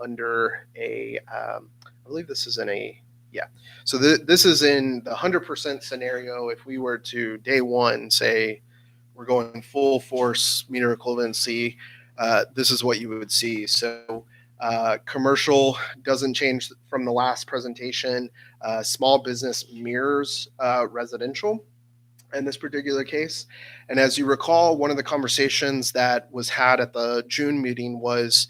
[SPEAKER 2] under I believe this is in a, yeah. So this is in the 100% scenario. If we were to day one say we're going full force meter equivalency, this is what you would see. So commercial doesn't change from the last presentation. Small business mirrors residential in this particular case. And as you recall, one of the conversations that was had at the June meeting was,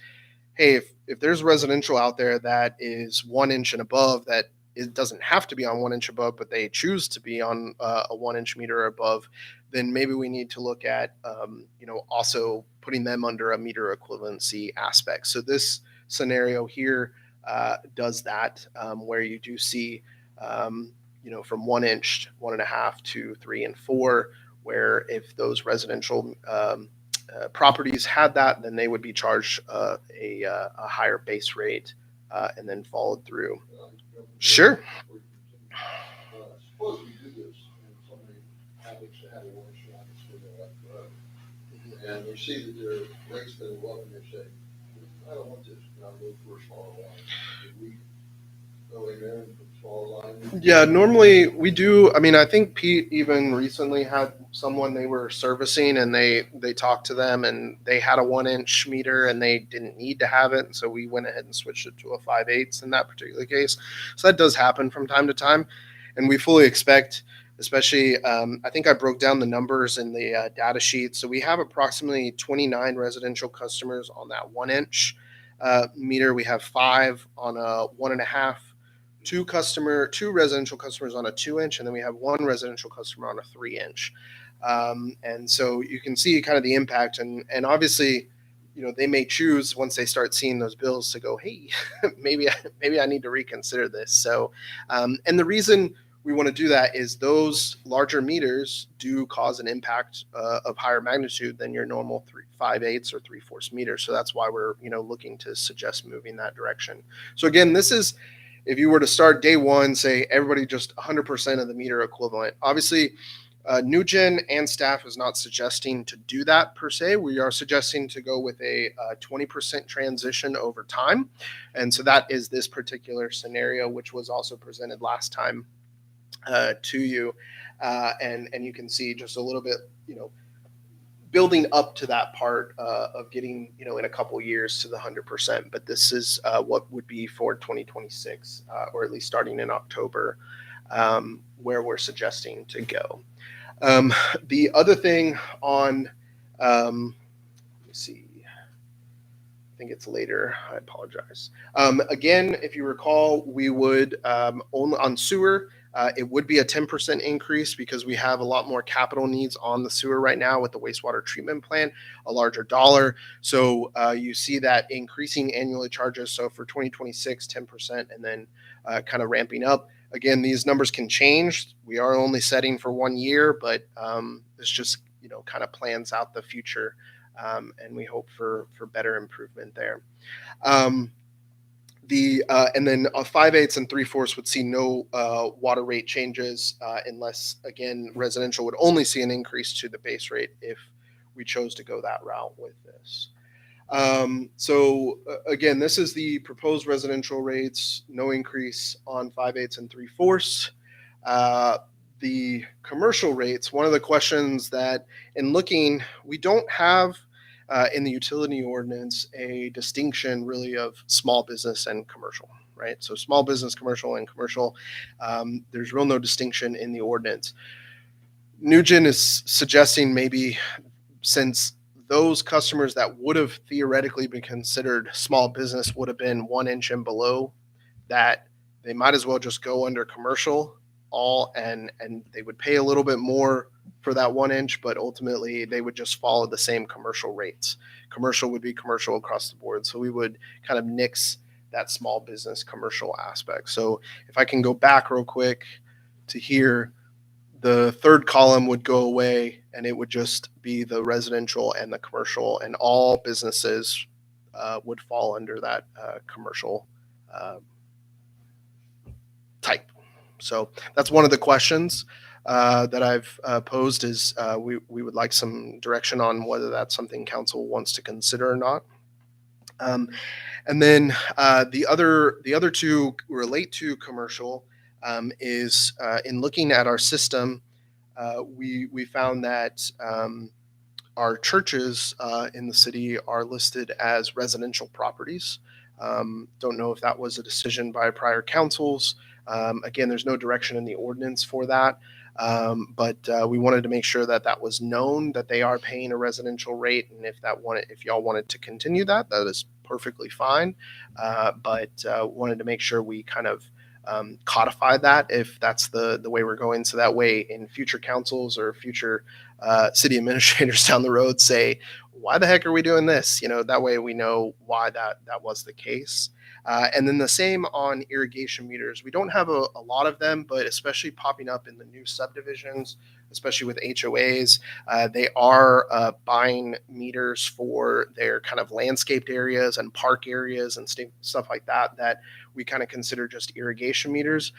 [SPEAKER 2] hey, if there's residential out there that is 1 inch and above, that it doesn't have to be on 1 inch above, but they choose to be on a 1 inch meter above, then maybe we need to look at, also putting them under a meter equivalency aspect. So this scenario here does that, where you do see, from 1 inch, 1.5, 2, 3, and 4, where if those residential properties had that, then they would be charged a higher base rate and then followed through. Sure.
[SPEAKER 3] Suppose we do this and somebody happens to have a water shop that's been there like forever. And we see that their rate's been low and they say, I don't want this, and I'll go for a smaller line. Do we go in there and put a smaller line?
[SPEAKER 2] Yeah, normally we do. I mean, I think Pete even recently had someone they were servicing and they talked to them and they had a 1 inch meter and they didn't need to have it. So we went ahead and switched it to a 5/8 in that particular case. So that does happen from time to time. And we fully expect, especially, I think I broke down the numbers in the data sheet. So we have approximately 29 residential customers on that 1 inch meter. We have 5 on a 1.5, 2 residential customers on a 2 inch, and then we have 1 residential customer on a 3 inch. And so you can see kind of the impact, and obviously, they may choose once they start seeing those bills to go, hey, maybe I need to reconsider this. So, and the reason we want to do that is those larger meters do cause an impact of higher magnitude than your normal 5/8 or 3/4 meter. So that's why we're looking to suggest moving that direction. So again, this is if you were to start day one, say everybody just 100% of the meter equivalent. Obviously, NewGen and staff is not suggesting to do that per se. We are suggesting to go with a 20% transition over time. And so that is this particular scenario, which was also presented last time to you. And you can see just a little bit, building up to that part of getting, in a couple years to the 100%. But this is what would be for 2026, or at least starting in October, where we're suggesting to go. The other thing on, let me see, I think it's later. I apologize. Again, if you recall, we would only on sewer, it would be a 10% increase because we have a lot more capital needs on the sewer right now with the wastewater treatment plant, a larger dollar. So you see that increasing annually charges. So for 2026, 10%, and then kind of ramping up. Again, these numbers can change. We are only setting for 1 year, but this just kind of plans out the future, and we hope for better improvement there. And then 5/8 and 3/4 would see no water rate changes unless, again, residential would only see an increase to the base rate if we chose to go that route with this. So again, this is the proposed residential rates, no increase on 5/8 and 3/4. The commercial rates, one of the questions that in looking, we don't have in the utility ordinance a distinction really of small business and commercial, right? So small business, commercial, and commercial, there's real no distinction in the ordinance. NewGen is suggesting maybe since those customers that would have theoretically been considered small business would have been 1 inch and below, that they might as well just go under commercial and they would pay a little bit more for that 1 inch, but ultimately they would just follow the same commercial rates. Commercial would be commercial across the board. So we would kind of nix that small business commercial aspect. So if I can go back real quick to here, the third column would go away and it would just be the residential and the commercial, and all businesses would fall under that commercial type. So that's one of the questions that I've posed is we would like some direction on whether that's something council wants to consider or not. And then the other two relate to commercial, is in looking at our system, we found that our churches in the city are listed as residential properties. Don't know if that was a decision by prior councils. Again, there's no direction in the ordinance for that. But we wanted to make sure that that was known, that they are paying a residential rate. And if y'all wanted to continue that is perfectly fine. But wanted to make sure we kind of codify that if that's the way we're going. So that way in future councils or future city administrators down the road say, why the heck are we doing this? You know, that way we know why that was the case. And then the same on irrigation meters. We don't have a lot of them, but especially popping up in the new subdivisions, especially with HOAs, they are buying meters for their kind of landscaped areas and park areas and stuff like that, that we kind of consider just irrigation meters.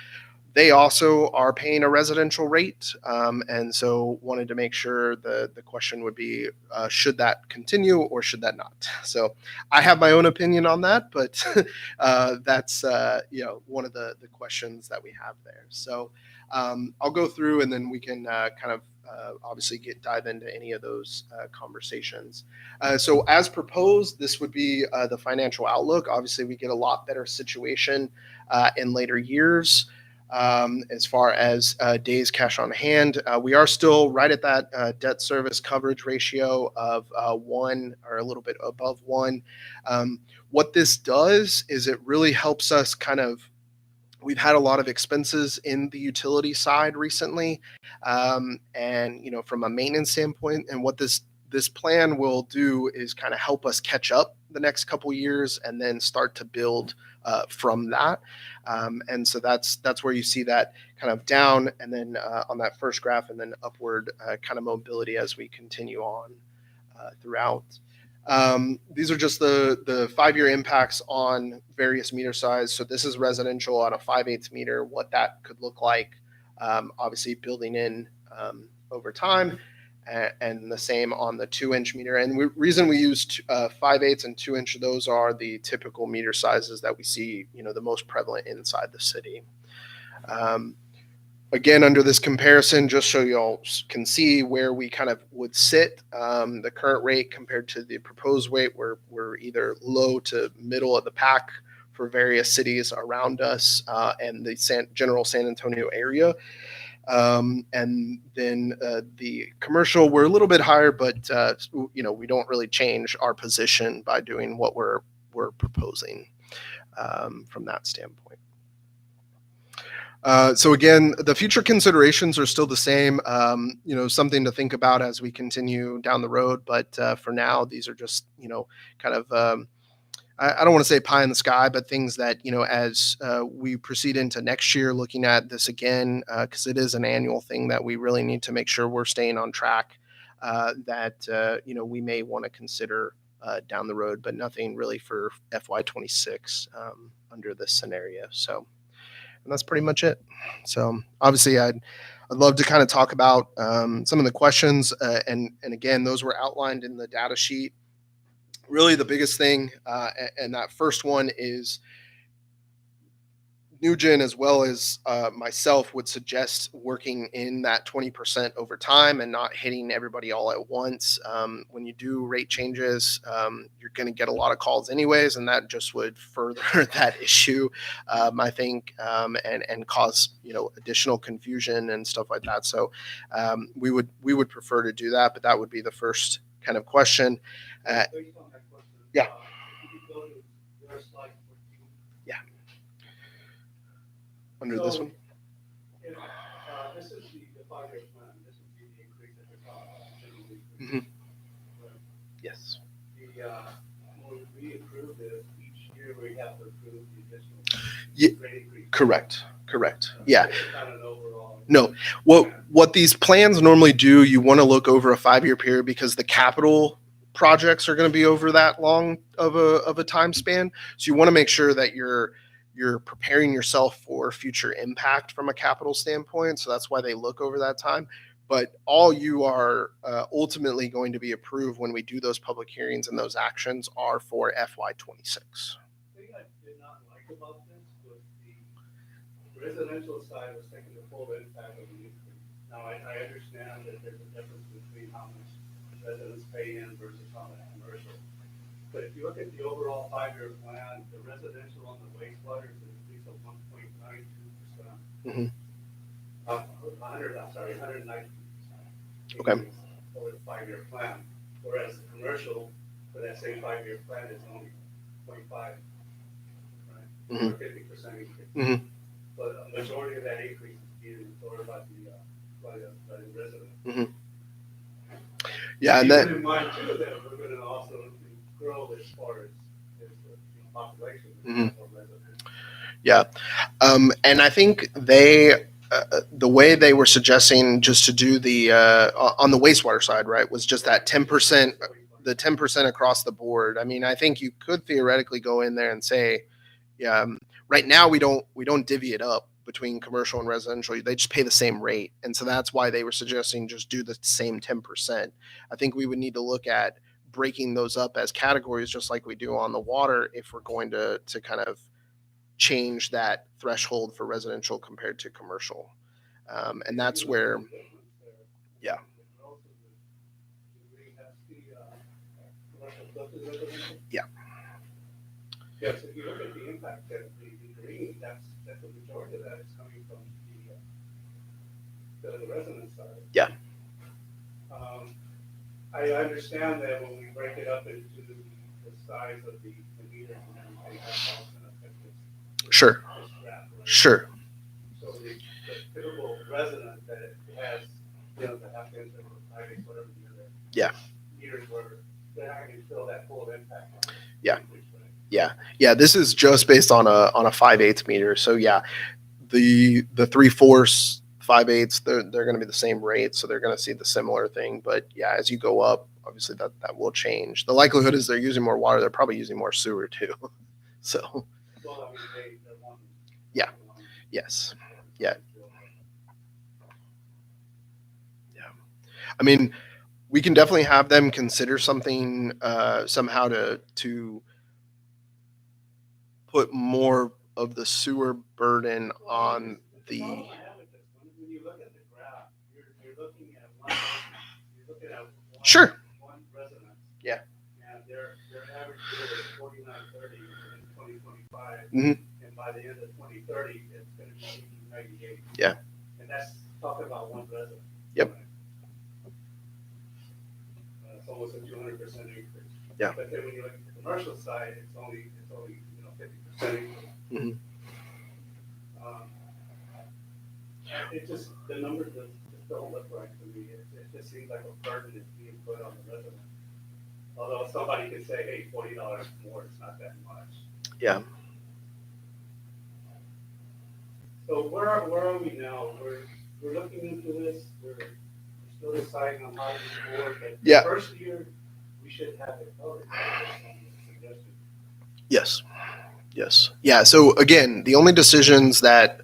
[SPEAKER 2] They also are paying a residential rate, and so wanted to make sure the question would be, should that continue or should that not? So I have my own opinion on that, but that's one of the questions that we have there. So I'll go through and then we can kind of obviously dive into any of those conversations. So as proposed, this would be the financial outlook. Obviously, we get a lot better situation in later years. As far as days cash on hand, we are still right at that debt service coverage ratio of 1 or a little bit above 1. What this does is it really helps us kind of, we've had a lot of expenses in the utility side recently. And, you know, from a maintenance standpoint, and what this plan will do is kind of help us catch up the next couple years and then start to build from that. And so that's where you see that kind of down and then on that first graph and then upward kind of mobility as we continue on throughout. These are just the 5-year impacts on various meter size. So this is residential on a 5/8 meter, what that could look like, obviously building in over time. And the same on the 2-inch meter. And reason we use 5/8 and 2-inch, those are the typical meter sizes that we see, you know, the most prevalent inside the city. Again, under this comparison, just so y'all can see where we kind of would sit, the current rate compared to the proposed rate, we're either low to middle of the pack for various cities around us and the general San Antonio area. And then the commercial, we're a little bit higher, but you know, we don't really change our position by doing what we're proposing from that standpoint. So again, the future considerations are still the same. You know, something to think about as we continue down the road. But for now, these are just, you know, kind of I don't want to say pie in the sky, but things that, you know, as we proceed into next year, looking at this again, because it is an annual thing that we really need to make sure we're staying on track, that, you know, we may want to consider down the road, but nothing really for FY26 under this scenario. So, and that's pretty much it. So obviously I'd love to kind of talk about some of the questions. And again, those were outlined in the data sheet. Really the biggest thing, and that first one is Nugent as well as myself would suggest working in that 20% over time and not hitting everybody all at once. When you do rate changes, you're going to get a lot of calls anyways, and that just would further that issue, I think, and cause, you know, additional confusion and stuff like that. So we would prefer to do that, but that would be the first kind of question.
[SPEAKER 4] Based on that question,
[SPEAKER 2] Yeah.
[SPEAKER 4] If you go to your slide 14.
[SPEAKER 2] Under
[SPEAKER 4] So,
[SPEAKER 2] this one?
[SPEAKER 4] If, this is the 5-year plan, this would be the increase that you're talking about.
[SPEAKER 2] Mhm. Yes.
[SPEAKER 4] When we approve this, each year we have to approve the additional
[SPEAKER 2] Yeah,
[SPEAKER 4] rate increase.
[SPEAKER 2] correct. Yeah.
[SPEAKER 4] It's kind of an overall.
[SPEAKER 2] No, what these plans normally do, you want to look over a 5-year period because the capital projects are going to be over that long of a time span. So you want to make sure that you're preparing yourself for future impact from a capital standpoint. So that's why they look over that time. But all you are ultimately going to be approved when we do those public hearings and those actions are for FY26.
[SPEAKER 4] The thing I did not like about this was the residential side was taking the full impact of the increase. Now, I understand that there's a difference between how much residents pay in versus how much commercial. But if you look at the overall 5-year plan, the residential on the wastewater is an increase of 1.92%.
[SPEAKER 2] Mhm.
[SPEAKER 4] 192%.
[SPEAKER 2] Okay.
[SPEAKER 4] Over the 5-year plan, whereas the commercial for that same 5-year plan is only 0.5, right?
[SPEAKER 2] Mhm.
[SPEAKER 4] 50% increase.
[SPEAKER 2] Mhm.
[SPEAKER 4] But a majority of that increase is being absorbed by the resident.
[SPEAKER 2] Mhm. Yeah, and
[SPEAKER 4] Keeping
[SPEAKER 2] that
[SPEAKER 4] in mind too, that we're gonna also grow as far as the population.
[SPEAKER 2] Mhm.
[SPEAKER 4] More residents.
[SPEAKER 2] And I think they, the way they were suggesting just to do the on the wastewater side, right, was just that 10%, the 10% across the board. I mean, I think you could theoretically go in there and say, yeah, right now we don't divvy it up between commercial and residential. They just pay the same rate, and so that's why they were suggesting just do the same 10%. I think we would need to look at breaking those up as categories, just like we do on the water, if we're going to kind of change that threshold for residential compared to commercial. And that's where, yeah. Yeah.
[SPEAKER 4] Yes, if you look at the impact that the green, that's the majority of that is coming from the resident side.
[SPEAKER 2] Yeah.
[SPEAKER 4] I understand that when we break it up into the size of the meters and everything, that's also gonna affect this.
[SPEAKER 2] Sure.
[SPEAKER 4] This graph, right?
[SPEAKER 2] Sure.
[SPEAKER 4] So the typical resident that it has, that have to enter the IBIS, whatever the other.
[SPEAKER 2] Yeah.
[SPEAKER 4] Meters where they're not gonna feel that full impact. On it.
[SPEAKER 2] Yeah. Yeah, this is just based on a 5/8 meter. So yeah, the 3/4, 5/8, they're going to be the same rate, so they're going to see the similar thing. But yeah, as you go up, obviously that will change. The likelihood is they're using more water. They're probably using more sewer too. So
[SPEAKER 4] Well, I mean, they're one.
[SPEAKER 2] Yeah. Yes. Yeah. I mean, we can definitely have them consider something somehow to put more of the sewer burden on the.
[SPEAKER 4] When you look at the graph, you're looking at one
[SPEAKER 2] Sure.
[SPEAKER 4] One resident.
[SPEAKER 2] Yeah.
[SPEAKER 4] And their average bill is $49.30 in 2025.
[SPEAKER 2] Mhm.
[SPEAKER 4] And by the end of 2030, it's going to be $98.
[SPEAKER 2] Yeah.
[SPEAKER 4] And that's talking about one resident.
[SPEAKER 2] Yep.
[SPEAKER 4] It's almost a 200% increase.
[SPEAKER 2] Yeah.
[SPEAKER 4] But then when you look at the commercial side, it's only 50% increase.
[SPEAKER 2] Mhm.
[SPEAKER 4] It just, the numbers just don't look right to me. It just seems like a burden is being put on the resident. Although somebody could say, hey, $40 more, it's not that much.
[SPEAKER 2] Yeah.
[SPEAKER 4] So where are we now? We're looking into this. We're still deciding on how to move forward. But
[SPEAKER 2] Yeah.
[SPEAKER 4] the first year, we should have it covered.
[SPEAKER 2] Yes. Yes. Yeah. So again, the only decisions that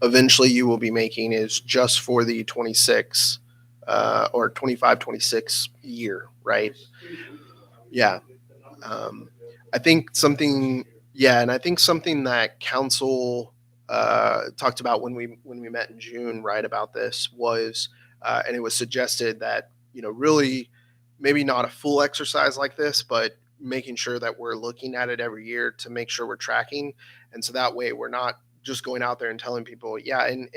[SPEAKER 2] eventually you will be making is just for the 26 or 25, 26 year, right? Yeah. I think something, yeah. And I think something that council talked about when we met in June, right, about this was, and it was suggested that, really maybe not a full exercise like this, but making sure that we're looking at it every year to make sure we're tracking. And so that way we're not just going out there and telling people, yeah, in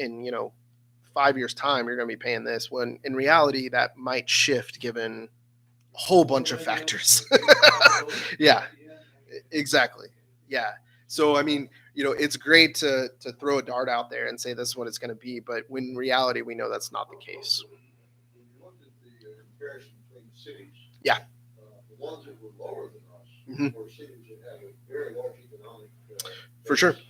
[SPEAKER 2] 5 years time, you're going to be paying this, when in reality that might shift given a whole bunch of factors. Yeah, exactly. Yeah. So, I mean, it's great to throw a dart out there and say this is what it's going to be, but when in reality, we know that's not the case.
[SPEAKER 3] When you looked at the comparison between cities.
[SPEAKER 2] Yeah.
[SPEAKER 3] The ones that were lower than us
[SPEAKER 2] Mhm.
[SPEAKER 3] were cities that have a very large economic.
[SPEAKER 2] For sure.
[SPEAKER 3] base.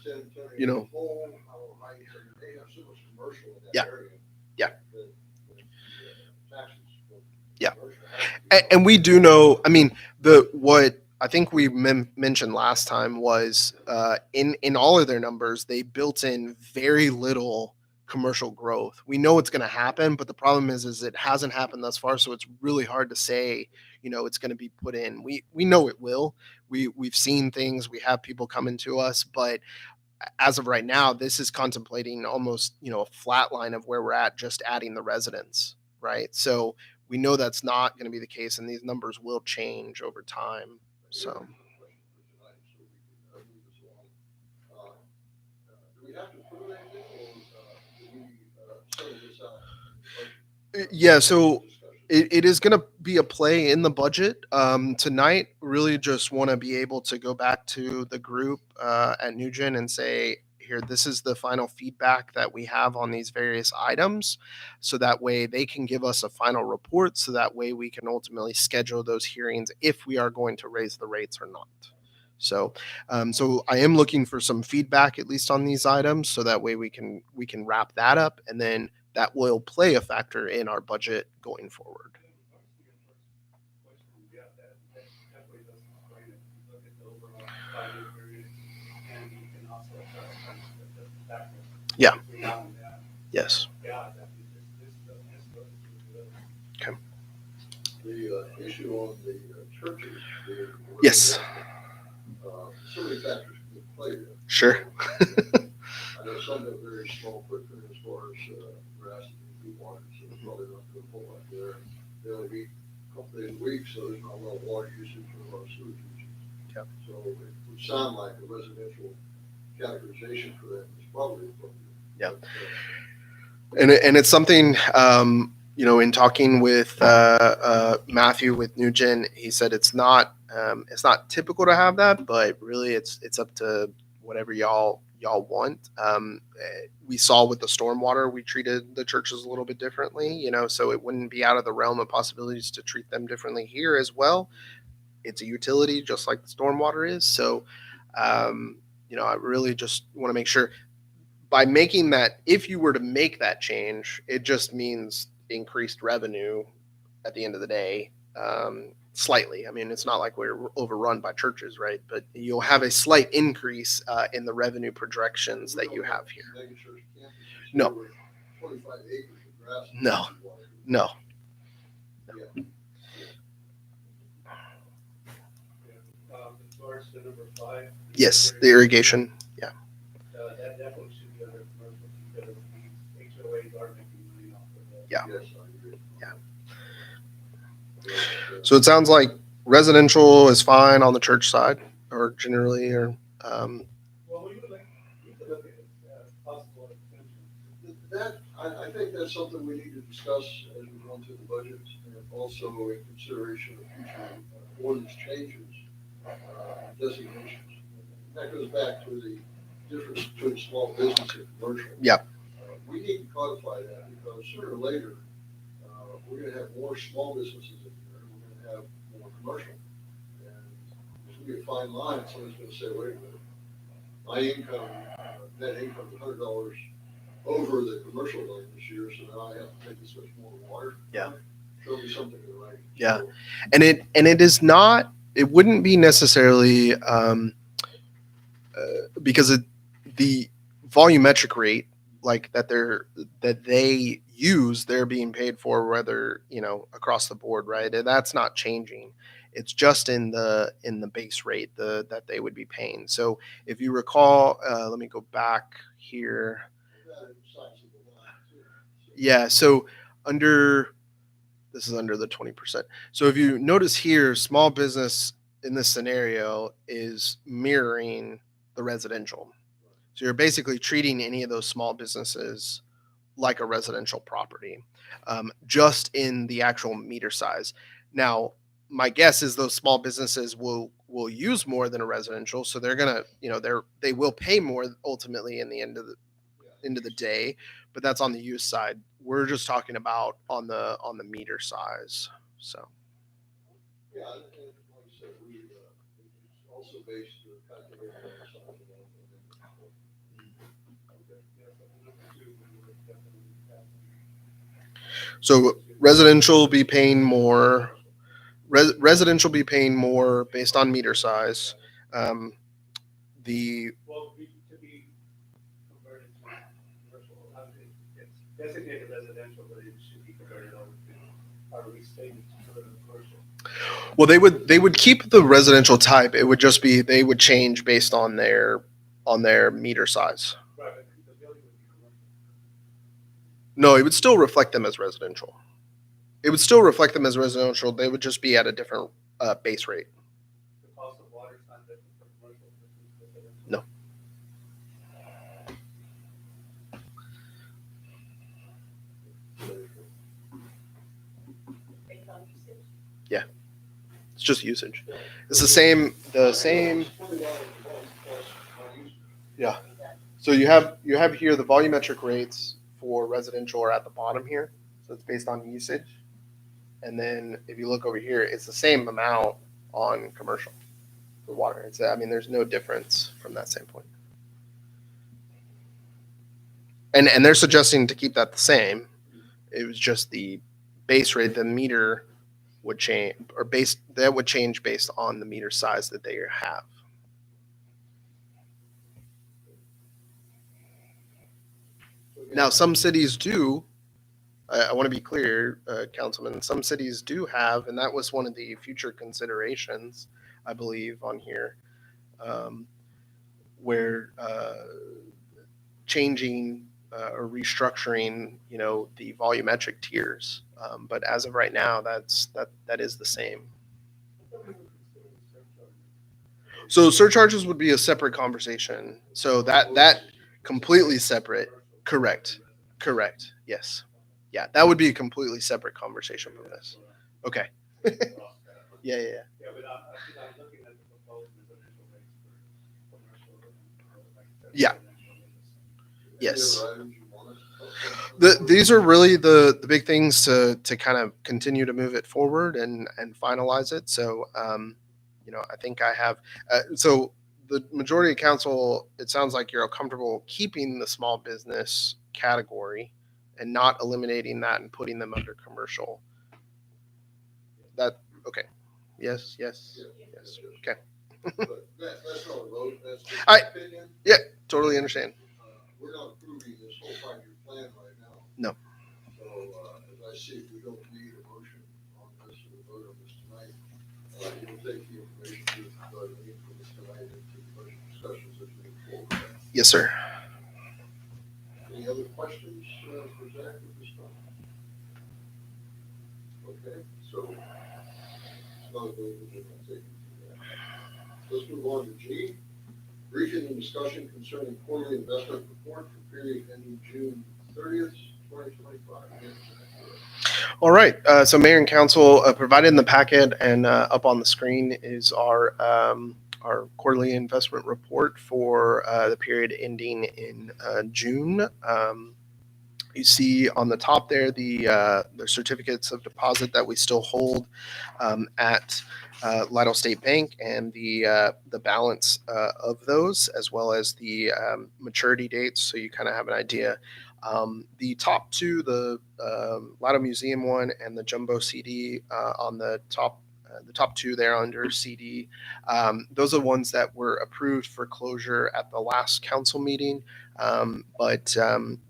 [SPEAKER 3] San Antonio,
[SPEAKER 2] You know.
[SPEAKER 3] Home, Howell Heights, I mean, they have so much commercial in that
[SPEAKER 2] Yeah.
[SPEAKER 3] area.
[SPEAKER 2] Yeah.
[SPEAKER 3] that taxes for
[SPEAKER 2] Yeah.
[SPEAKER 3] commercial have to be
[SPEAKER 2] And we do know, I mean, what I think we mentioned last time was in all of their numbers, they built in very little commercial growth. We know it's going to happen, but the problem is it hasn't happened thus far. So it's really hard to say, it's going to be put in. We know it will. We've seen things. We have people coming to us, but as of right now, this is contemplating almost, a flat line of where we're at, just adding the residents, right? So we know that's not going to be the case, and these numbers will change over time. So.
[SPEAKER 3] Do we have to prove anything, or do we settle this out?
[SPEAKER 2] Yeah, so it is going to be a play in the budget. Tonight, really just want to be able to go back to the group at Nugent and say, here, this is the final feedback that we have on these various items. So that way they can give us a final report. So that way we can ultimately schedule those hearings if we are going to raise the rates or not. So, so I am looking for some feedback at least on these items. So that way we can wrap that up, and then that will play a factor in our budget going forward.
[SPEAKER 4] Yeah, that definitely does explain it. You look at the overall 5-year period, and you can also adjust the factor.
[SPEAKER 2] Yeah.
[SPEAKER 4] Between now and then.
[SPEAKER 2] Yes.
[SPEAKER 4] Yeah, definitely. This goes through
[SPEAKER 3] The issue on the churches.
[SPEAKER 2] Yes.
[SPEAKER 3] So many factors can play there.
[SPEAKER 2] Sure.
[SPEAKER 3] I know some have very small footprint as far as grass and food water, so it's probably not going to pull out there. They only meet a couple days a week, so there's not a lot of water usage or a lot of sewage usage.
[SPEAKER 2] Yep.
[SPEAKER 3] So it would sound like a residential categorization for them is probably appropriate.
[SPEAKER 2] Yep.
[SPEAKER 3] But,
[SPEAKER 2] And it's something, you know, in talking with Matthew with Nugent, he said it's not typical to have that, but really it's up to whatever y'all want. We saw with the stormwater, we treated the churches a little bit differently, you know, so it wouldn't be out of the realm of possibilities to treat them differently here as well. It's a utility just like the stormwater is. So, you know, I really just want to make sure by making that, if you were to make that change, it just means increased revenue at the end of the day, slightly. I mean, it's not like we're overrun by churches, right? But you'll have a slight increase in the revenue projections that you have here.
[SPEAKER 3] mega church campuses,
[SPEAKER 2] No.
[SPEAKER 3] there were 25 acres of grass. and
[SPEAKER 2] No.
[SPEAKER 3] food water.
[SPEAKER 2] No.
[SPEAKER 3] Yeah.
[SPEAKER 4] As far as the number 5.
[SPEAKER 2] Yes, the irrigation. Yeah.
[SPEAKER 4] That definitely should be under commercial, because these HOAs are making money off of that.
[SPEAKER 2] Yeah.
[SPEAKER 3] Yes, I agree.
[SPEAKER 2] Yeah.
[SPEAKER 3] But,
[SPEAKER 2] So it sounds like residential is fine on the church side, or generally, or
[SPEAKER 4] Well, we could look at it as possible extension.
[SPEAKER 3] That, I think that's something we need to discuss as we run through the budget, and also in consideration of future ordinance changes, designations. That goes back to the difference between small business and commercial.
[SPEAKER 2] Yep.
[SPEAKER 3] We need to codify that, because sooner or later, we're gonna have more small businesses in here, and we're gonna have more commercial. And it's gonna be a fine line, someone's gonna say, wait a minute, my income, net income is $100 over the commercial loan this year, so now I have to pay this much more water.
[SPEAKER 2] Yeah.
[SPEAKER 3] Show me something to write.
[SPEAKER 2] Yeah. and it is not, it wouldn't be necessarily because the volumetric rate like that they use, they're being paid for, whether, you know, across the board, right? And that's not changing. It's just in the base rate that they would be paying. So if you recall, let me go back here.
[SPEAKER 3] That size of the line, too.
[SPEAKER 2] Yeah. So this is under the 20%. So if you notice here, small business in this scenario is mirroring the residential. So you're basically treating any of those small businesses like a residential property, just in the actual meter size. Now, my guess is those small businesses will use more than a residential, so they're gonna, you know, they will pay more ultimately in the end of the day, but that's on the use side. We're just talking about on the meter size. So
[SPEAKER 3] Yeah, and like I said, it's also based on calculating on the size of the loan.
[SPEAKER 2] so residential be paying more. Residential be paying more based on meter size. The
[SPEAKER 4] Well, to be converted to commercial, it's designated residential, but it should be converted over to our restated to commercial.
[SPEAKER 2] Well, they would keep the residential type. It would just be they would change based on their meter size.
[SPEAKER 4] Right, but the building would be commercial.
[SPEAKER 2] No, it would still reflect them as residential. It would still reflect them as residential. They would just be at a different base rate.
[SPEAKER 4] The cost of water is not different for commercial versus residential.
[SPEAKER 2] No.
[SPEAKER 8] Based on usage.
[SPEAKER 2] It's just usage. It's the same.
[SPEAKER 3] $20 a month plus my use.
[SPEAKER 2] Yeah. So you have here the volumetric rates for residential are at the bottom here. So it's based on usage. And then if you look over here, it's the same amount on commercial for water. I mean, there's no difference from that standpoint. And they're suggesting to keep that the same. It was just the base rate, the meter would change, or that would change based on the meter size that they have. Now, some cities do. I want to be clear, Councilman. Some cities do have, and that was one of the future considerations, I believe, on here, where changing or restructuring, the volumetric tiers. But as of right now, that is the same. So surcharges would be a separate conversation. So that completely separate. Correct. Yes. Yeah, that would be a completely separate conversation from this. Okay. Yeah.
[SPEAKER 4] Yeah, but I'm looking at the proposed residential rates for commercial.
[SPEAKER 2] Yeah. Yes. These are really the big things to kind of continue to move it forward and finalize it. So, I think I have. So the majority of council, it sounds like you're comfortable keeping the small business category and not eliminating that and putting them under commercial. Okay. Yes. Okay.
[SPEAKER 3] But that's not a vote, that's just
[SPEAKER 2] I-
[SPEAKER 3] an opinion.
[SPEAKER 2] Totally understand.
[SPEAKER 3] We're not approving this whole 5-year plan right now.
[SPEAKER 2] No.
[SPEAKER 3] So, as I see, we don't need a motion on this or a vote on this tonight. We'll take the information to the need for this tonight and to the budget discussions as we move forward.
[SPEAKER 2] Yes, sir.
[SPEAKER 3] Any other questions for Zach at this time? Okay, so it's not a vote that we're going to take. Let's move on to G. Briefing and discussion concerning quarterly investment report for period ending June 30th, 2025.
[SPEAKER 2] All right. So Mayor and Council provided in the packet and up on the screen is our quarterly investment report for the period ending in June. You see on the top there the certificates of deposit that we still hold at Lytle State Bank and the balance of those, as well as the maturity dates, so you kind of have an idea. The top two, the Lytle Museum one and the Jumbo CD on the top two there under CD, those are the ones that were approved for closure at the last council meeting, but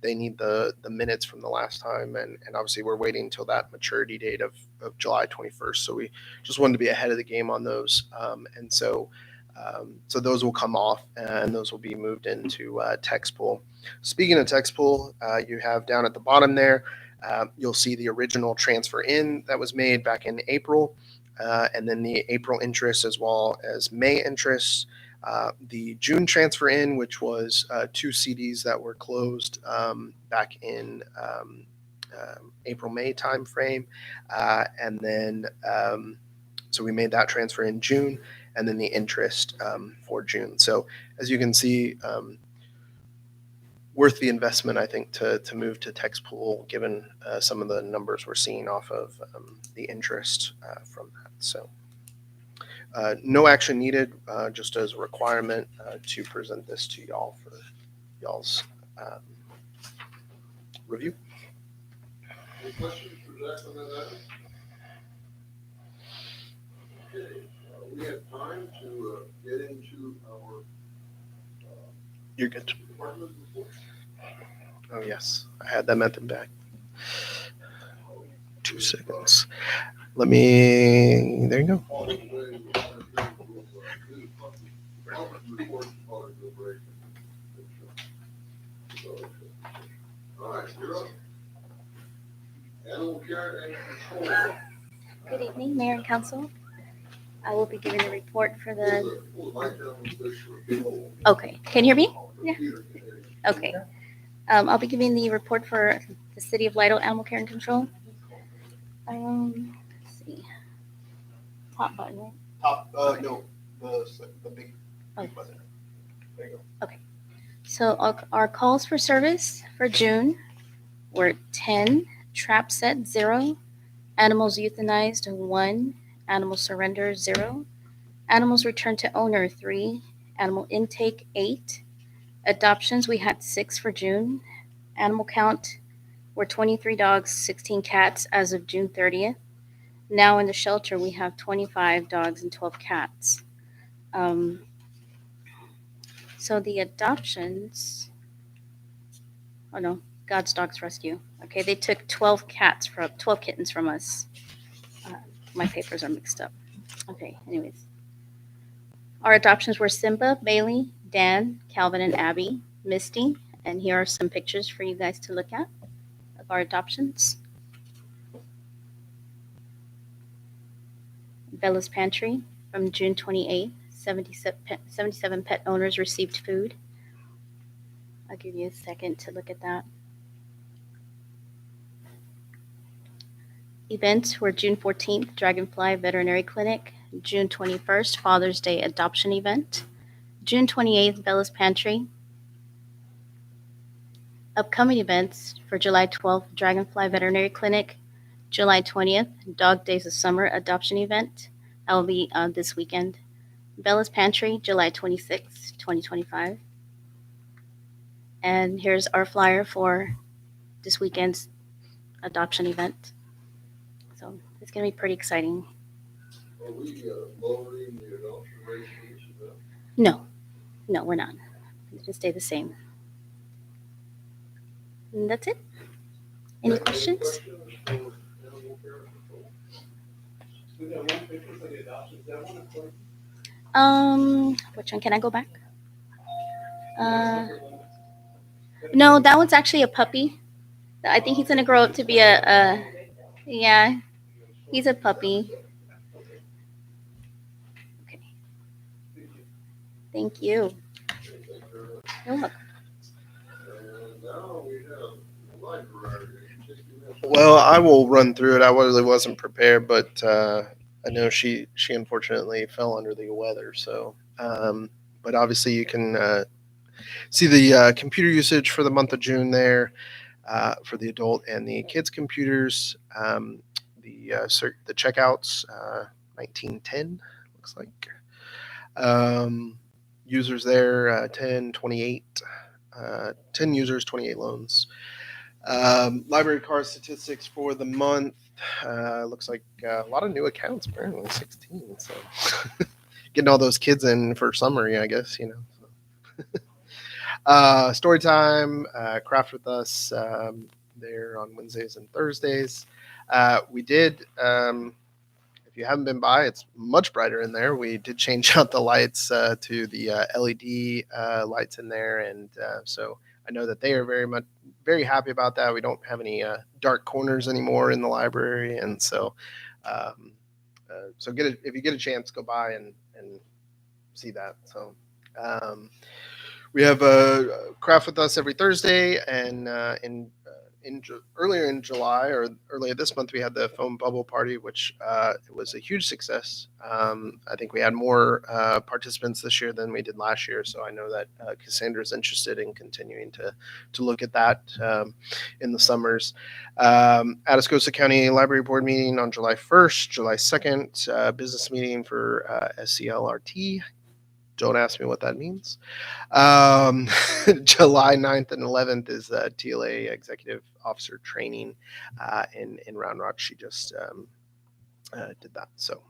[SPEAKER 2] they need the minutes from the last time, and obviously we're waiting until that maturity date of July 21st. So we just wanted to be ahead of the game on those, and so those will come off and those will be moved into text pool. Speaking of text pool, you have down at the bottom there, you'll see the original transfer in that was made back in April. And then the April interest as well as May interest, the June transfer in, which was 2 CDs that were closed back in April-May timeframe. And then, so we made that transfer in June, and then the interest for June. So as you can see, worth the investment, I think, to move to text pool, given some of the numbers we're seeing off of the interest from that. So no action needed, just as a requirement to present this to y'all for y'all's review.
[SPEAKER 3] Any questions for Zach on that item? Okay, we have time to get into our
[SPEAKER 2] You're good.
[SPEAKER 3] department report.
[SPEAKER 2] Oh, yes. I had that method back. 2 seconds. Let me, there you go.
[SPEAKER 3] All the way, we're going to do the department report, while we go break. All right, you're up. Animal care and control.
[SPEAKER 8] Good evening, Mayor and Council. I will be giving a report for the,
[SPEAKER 3] Pull the mic down a little bit for people.
[SPEAKER 8] okay, can you hear me? Yeah.
[SPEAKER 3] Computer.
[SPEAKER 8] Okay. I'll be giving the report for the City of Lytle Animal Care and Control. Let's see. Top button, right?
[SPEAKER 2] Top, no, the big
[SPEAKER 8] Oh.
[SPEAKER 2] button. There you go.
[SPEAKER 8] So our calls for service for June were 10, trap set 0, animals euthanized 1, animal surrender 0, animals returned to owner 3, animal intake 8, adoptions we had 6 for June, animal count were 23 dogs, 16 cats as of June 30th. Now in the shelter we have 25 dogs and 12 cats. So the adoptions, oh no, God's Dogs Rescue. Okay, they took 12 kittens from us. My papers are mixed up. Okay, anyways. Our adoptions were Simba, Bailey, Dan, Calvin, and Abby, Misty, and here are some pictures for you guys to look at of our adoptions. Bella's Pantry from June 28th, 77 pet owners received food. I'll give you a second to look at that. Events were June 14th, Dragonfly Veterinary Clinic, June 21st, Father's Day Adoption Event, June 28th, Bella's Pantry. Upcoming events for July 12th, Dragonfly Veterinary Clinic, July 20th, Dog Days of Summer Adoption Event. That will be this weekend. Bella's Pantry, July 26th, 2025. And here's our flyer for this weekend's adoption event. So it's going to be pretty exciting.
[SPEAKER 3] Are we lowering the adoption ratios?
[SPEAKER 8] No, we're not. It can stay the same. And that's it. Any questions?
[SPEAKER 4] We got one picture for the adoptions. Is that one important?
[SPEAKER 8] Which one? Can I go back? No, that one's actually a puppy. I think he's gonna grow up to be yeah, he's a puppy. Okay. Thank you. You're welcome.
[SPEAKER 3] And now we have the library.
[SPEAKER 2] Well, I will run through it. I really wasn't prepared, but I know she unfortunately fell under the weather. So, but obviously you can see the computer usage for the month of June there for the adult and the kids computers. The checkouts 1910 looks like. Users there 10, 28, 10 users, 28 loans. Library card statistics for the month looks like a lot of new accounts, apparently 16. So getting all those kids in for summary, I guess, you know. So. Story time, craft with us there on Wednesdays and Thursdays. We did, if you haven't been by, it's much brighter in there. We did change out the lights to the LED lights in there, and so I know that they are very happy about that. We don't have any dark corners anymore in the library, and so if you get a chance, go by and see that. So we have a craft with us every Thursday, and earlier in July or earlier this month, we had the foam bubble party, which it was a huge success. I think we had more participants this year than we did last year, so I know that Cassandra is interested in continuing to look at that in the summers. Atascosa County Library Board meeting on July 1st, July 2nd, business meeting for SCLRT. Don't ask me what that means. July 9th and 11th is TLA Executive Officer Training in Round Rock. She just did that. So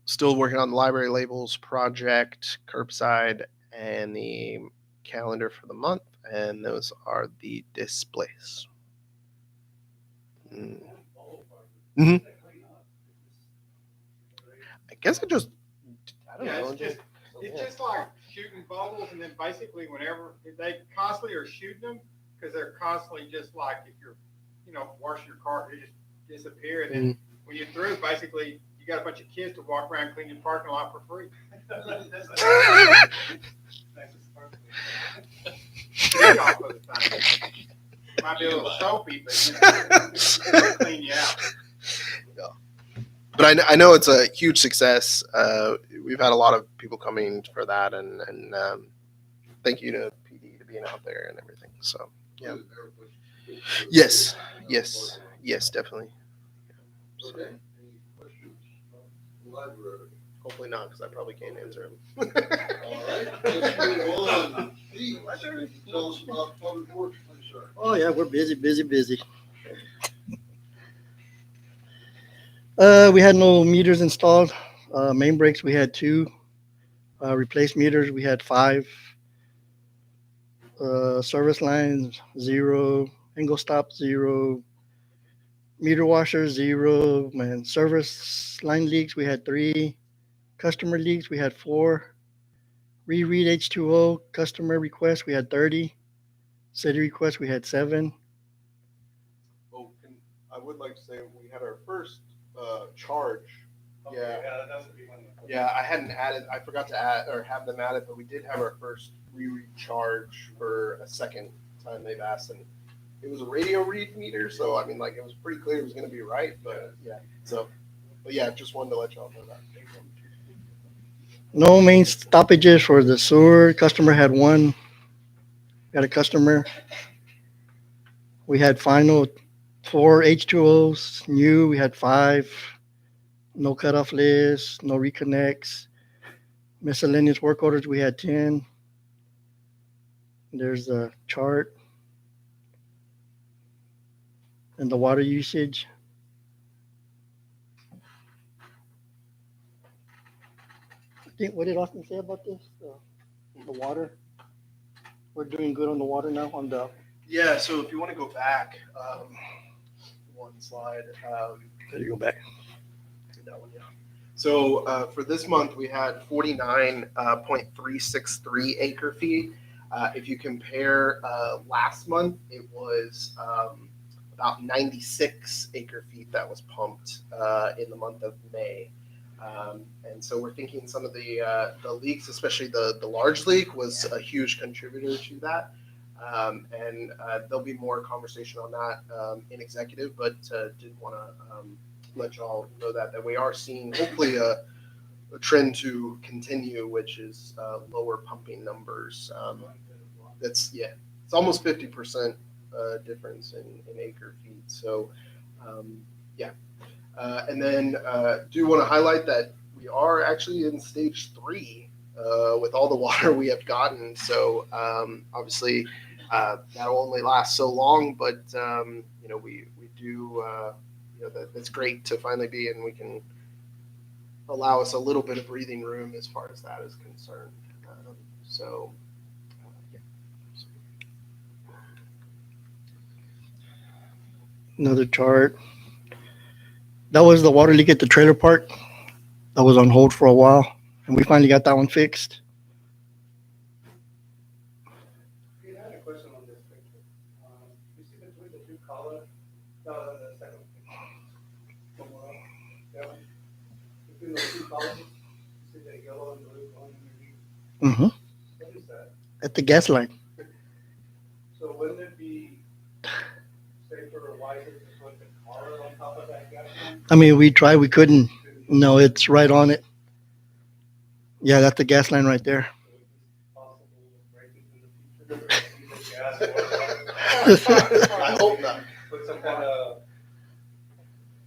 [SPEAKER 2] still working on the library labels project, curbside, and the calendar for the month. And those are the displays. Mm-hmm. I guess I don't know.
[SPEAKER 5] It's just like shooting bubbles, and then basically whenever they constantly are shooting them, because they're constantly just like, if you're, washing your car, they just disappear. And then when you're through, basically you got a bunch of kids to walk around clean your parking lot for free. Off of the thing. Might be a little soapy, but clean you out.
[SPEAKER 2] But I know it's a huge success. We've had a lot of people coming for that, and thank you to PD to being out there and everything. So yeah. Yes, yes, yes, definitely. So,
[SPEAKER 3] Okay, any questions from the library?
[SPEAKER 2] hopefully not, because I probably can't answer them.
[SPEAKER 3] All right, let's move on. Pete, tell us about public works, please, sir.
[SPEAKER 10] Oh, yeah, we're busy, busy, busy. We had no meters installed. Main breaks, we had 2. Replaced meters, we had 5. Service lines, 0. Angle stop, 0. Meter washers, 0. And service line leaks, we had 3. Customer leaks, we had 4. Reread H2O, customer requests, we had 30. City requests, we had 7.
[SPEAKER 2] Oh, I would like to say we had our first charge. Yeah.
[SPEAKER 4] That's what we want.
[SPEAKER 2] Yeah, I hadn't added, I forgot to add or have them added, but we did have our first reread charge for a second time they've asked. And it was a radio read meter, so I mean, like, it was pretty clear it was going to be right, but yeah. So, but yeah, just wanted to let y'all know that.
[SPEAKER 10] No main stoppages for the sewer. Customer had 1. Got a customer. We had final 4 H2Os new. We had 5. No cutoff list. No reconnects. Miscellaneous work orders. We had 10. There's a chart. And the water usage. What did Austin say about this? The water? We're doing good on the water now on the.
[SPEAKER 2] Yeah, so if you want to go back, one slide.
[SPEAKER 10] There you go back.
[SPEAKER 2] That one, yeah. So for this month, we had 49.363 acre feet. If you compare last month, it was about 96 acre feet that was pumped in the month of May. And so we're thinking some of the leaks, especially the large leak, was a huge contributor to that. And there'll be more conversation on that in executive, but did want to let y'all know that we are seeing hopefully a trend to continue, which is lower pumping numbers. That's it's almost 50% difference in acre feet. So and then do want to highlight that we are actually in stage 3 with all the water we have gotten. So obviously that'll only last so long, but we do that's great to finally be, and we can allow us a little bit of breathing room as far as that is concerned.
[SPEAKER 10] Another chart. That was the water leak at the trailer park. That was on hold for a while, and we finally got that one fixed.
[SPEAKER 4] I had a question on this picture. You see between the 2 colors, the second picture. Yeah. Between those 2 colors, you see the yellow and blue going underneath.
[SPEAKER 10] Mm-hmm.
[SPEAKER 4] What is that?
[SPEAKER 10] At the gas line.
[SPEAKER 4] So wouldn't it be safer or wiser to put the collar on top of that gas line?
[SPEAKER 10] I mean, we tried, we couldn't. No, it's right on it. Yeah, that's the gas line right there.
[SPEAKER 4] Possible breakage in the future, either gas or water.
[SPEAKER 2] I hope not.
[SPEAKER 4] Put some kind of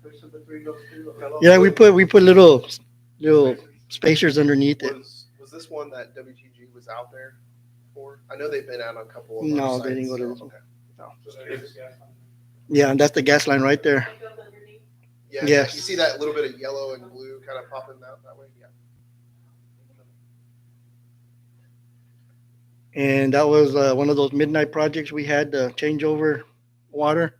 [SPEAKER 4] cushion between those 2.
[SPEAKER 10] Yeah, we put little spacers underneath it.
[SPEAKER 2] Was this one that WTG was out there for? I know they've been out on a couple of
[SPEAKER 10] No,
[SPEAKER 2] our
[SPEAKER 10] they didn't
[SPEAKER 2] sites,
[SPEAKER 10] go to
[SPEAKER 2] so-
[SPEAKER 10] this one.
[SPEAKER 2] okay.
[SPEAKER 4] So there is gas on
[SPEAKER 10] Yeah, and that's the gas line right there.
[SPEAKER 2] Yeah,
[SPEAKER 10] Yes.
[SPEAKER 2] you see that little bit of yellow and blue kind of popping out that way? Yeah.
[SPEAKER 10] And that was one of those midnight projects we had to change over water.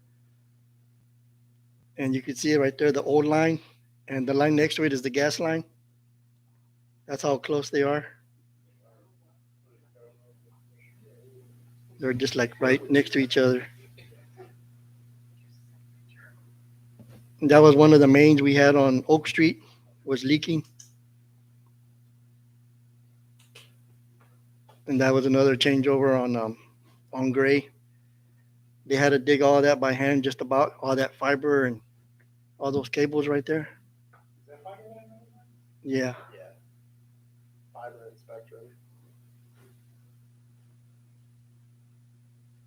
[SPEAKER 10] And you can see it right there, the old line. And the line next to it is the gas line. That's how close they are. They're just like right next to each other. And that was one of the mains we had on Oak Street, was leaking. And that was another changeover on Gray. They had to dig all that by hand, just about all that fiber and all those cables right there. Yeah.
[SPEAKER 2] Yeah. Fiber and Spectrum.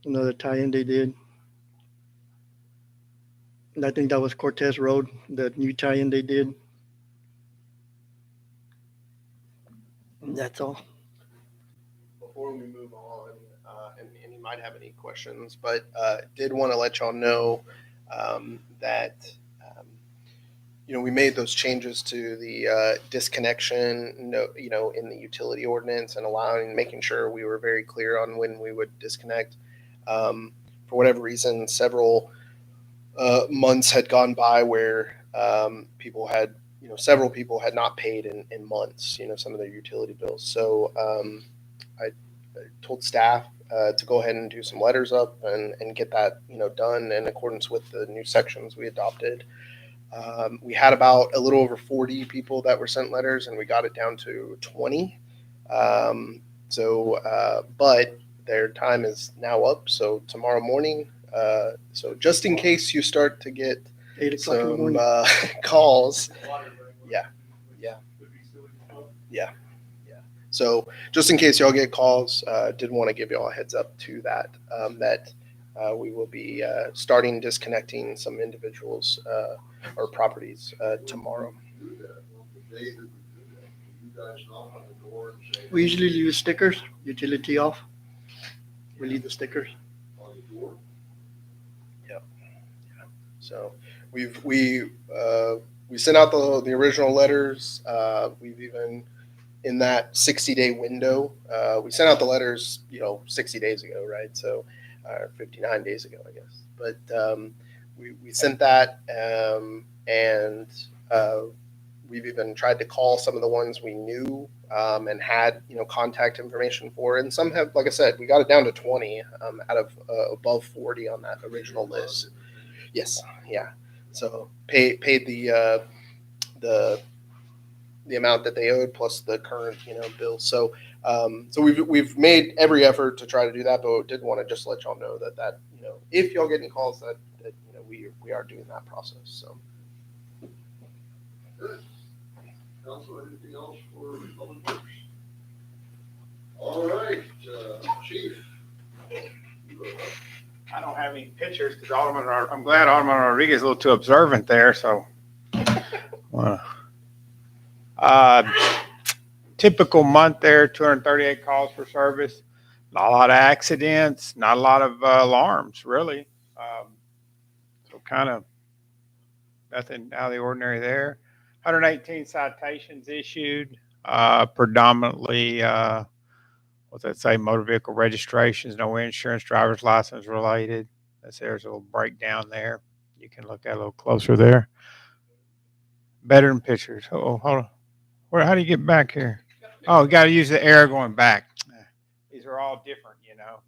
[SPEAKER 10] another tie-in they did. And I think that was Cortez Road, the new tie-in they did. And that's all.
[SPEAKER 2] Before we move on, and you might have any questions, but did want to let y'all know that we made those changes to the disconnection, in the utility ordinance and making sure we were very clear on when we would disconnect. For whatever reason, several months had gone by where several people had not paid in months, some of their utility bills. So I told staff to go ahead and do some letters up and get that, done in accordance with the new sections we adopted. We had about a little over 40 people that were sent letters, and we got it down to 20. But their time is now up. So tomorrow morning, so just in case you start to get
[SPEAKER 10] 8 o'clock in the
[SPEAKER 2] some
[SPEAKER 10] morning.
[SPEAKER 2] calls. So just in case y'all get calls, did want to give y'all a heads up to that, we will be starting disconnecting some individuals or properties tomorrow.
[SPEAKER 10] We usually leave stickers, utility off. We leave the stickers.
[SPEAKER 2] So we sent out the original letters. We've even in that 60-day window, we sent out the letters, 60 days ago, right? So 59 days ago, I guess. But we sent that, and we've even tried to call some of the ones we knew and had contact information for, and some have, like I said, we got it down to 20 out of above 40 on that original list. Yes, yeah. So paid the amount that they owed plus the current bill. So we've made every effort to try to do that, but did want to just let y'all know that if y'all getting calls that we are doing that process. So.
[SPEAKER 3] Good. Council, anything else for Public Works? All right, Chief.
[SPEAKER 5] I don't have any pictures because I'm glad Alderman Rodriguez is a little too observant there. So, typical month there, 238 calls for service. Not a lot of accidents, not a lot of alarms, really. So kind of nothing out of the ordinary there. 118 citations issued, predominantly, what's that say, motor vehicle registrations, no insurance, driver's license related. There's a little breakdown there. You can look at it a little closer there. Better than pictures. Oh, hold on. How do you get back here? Oh, you got to use the arrow going back. These are all different,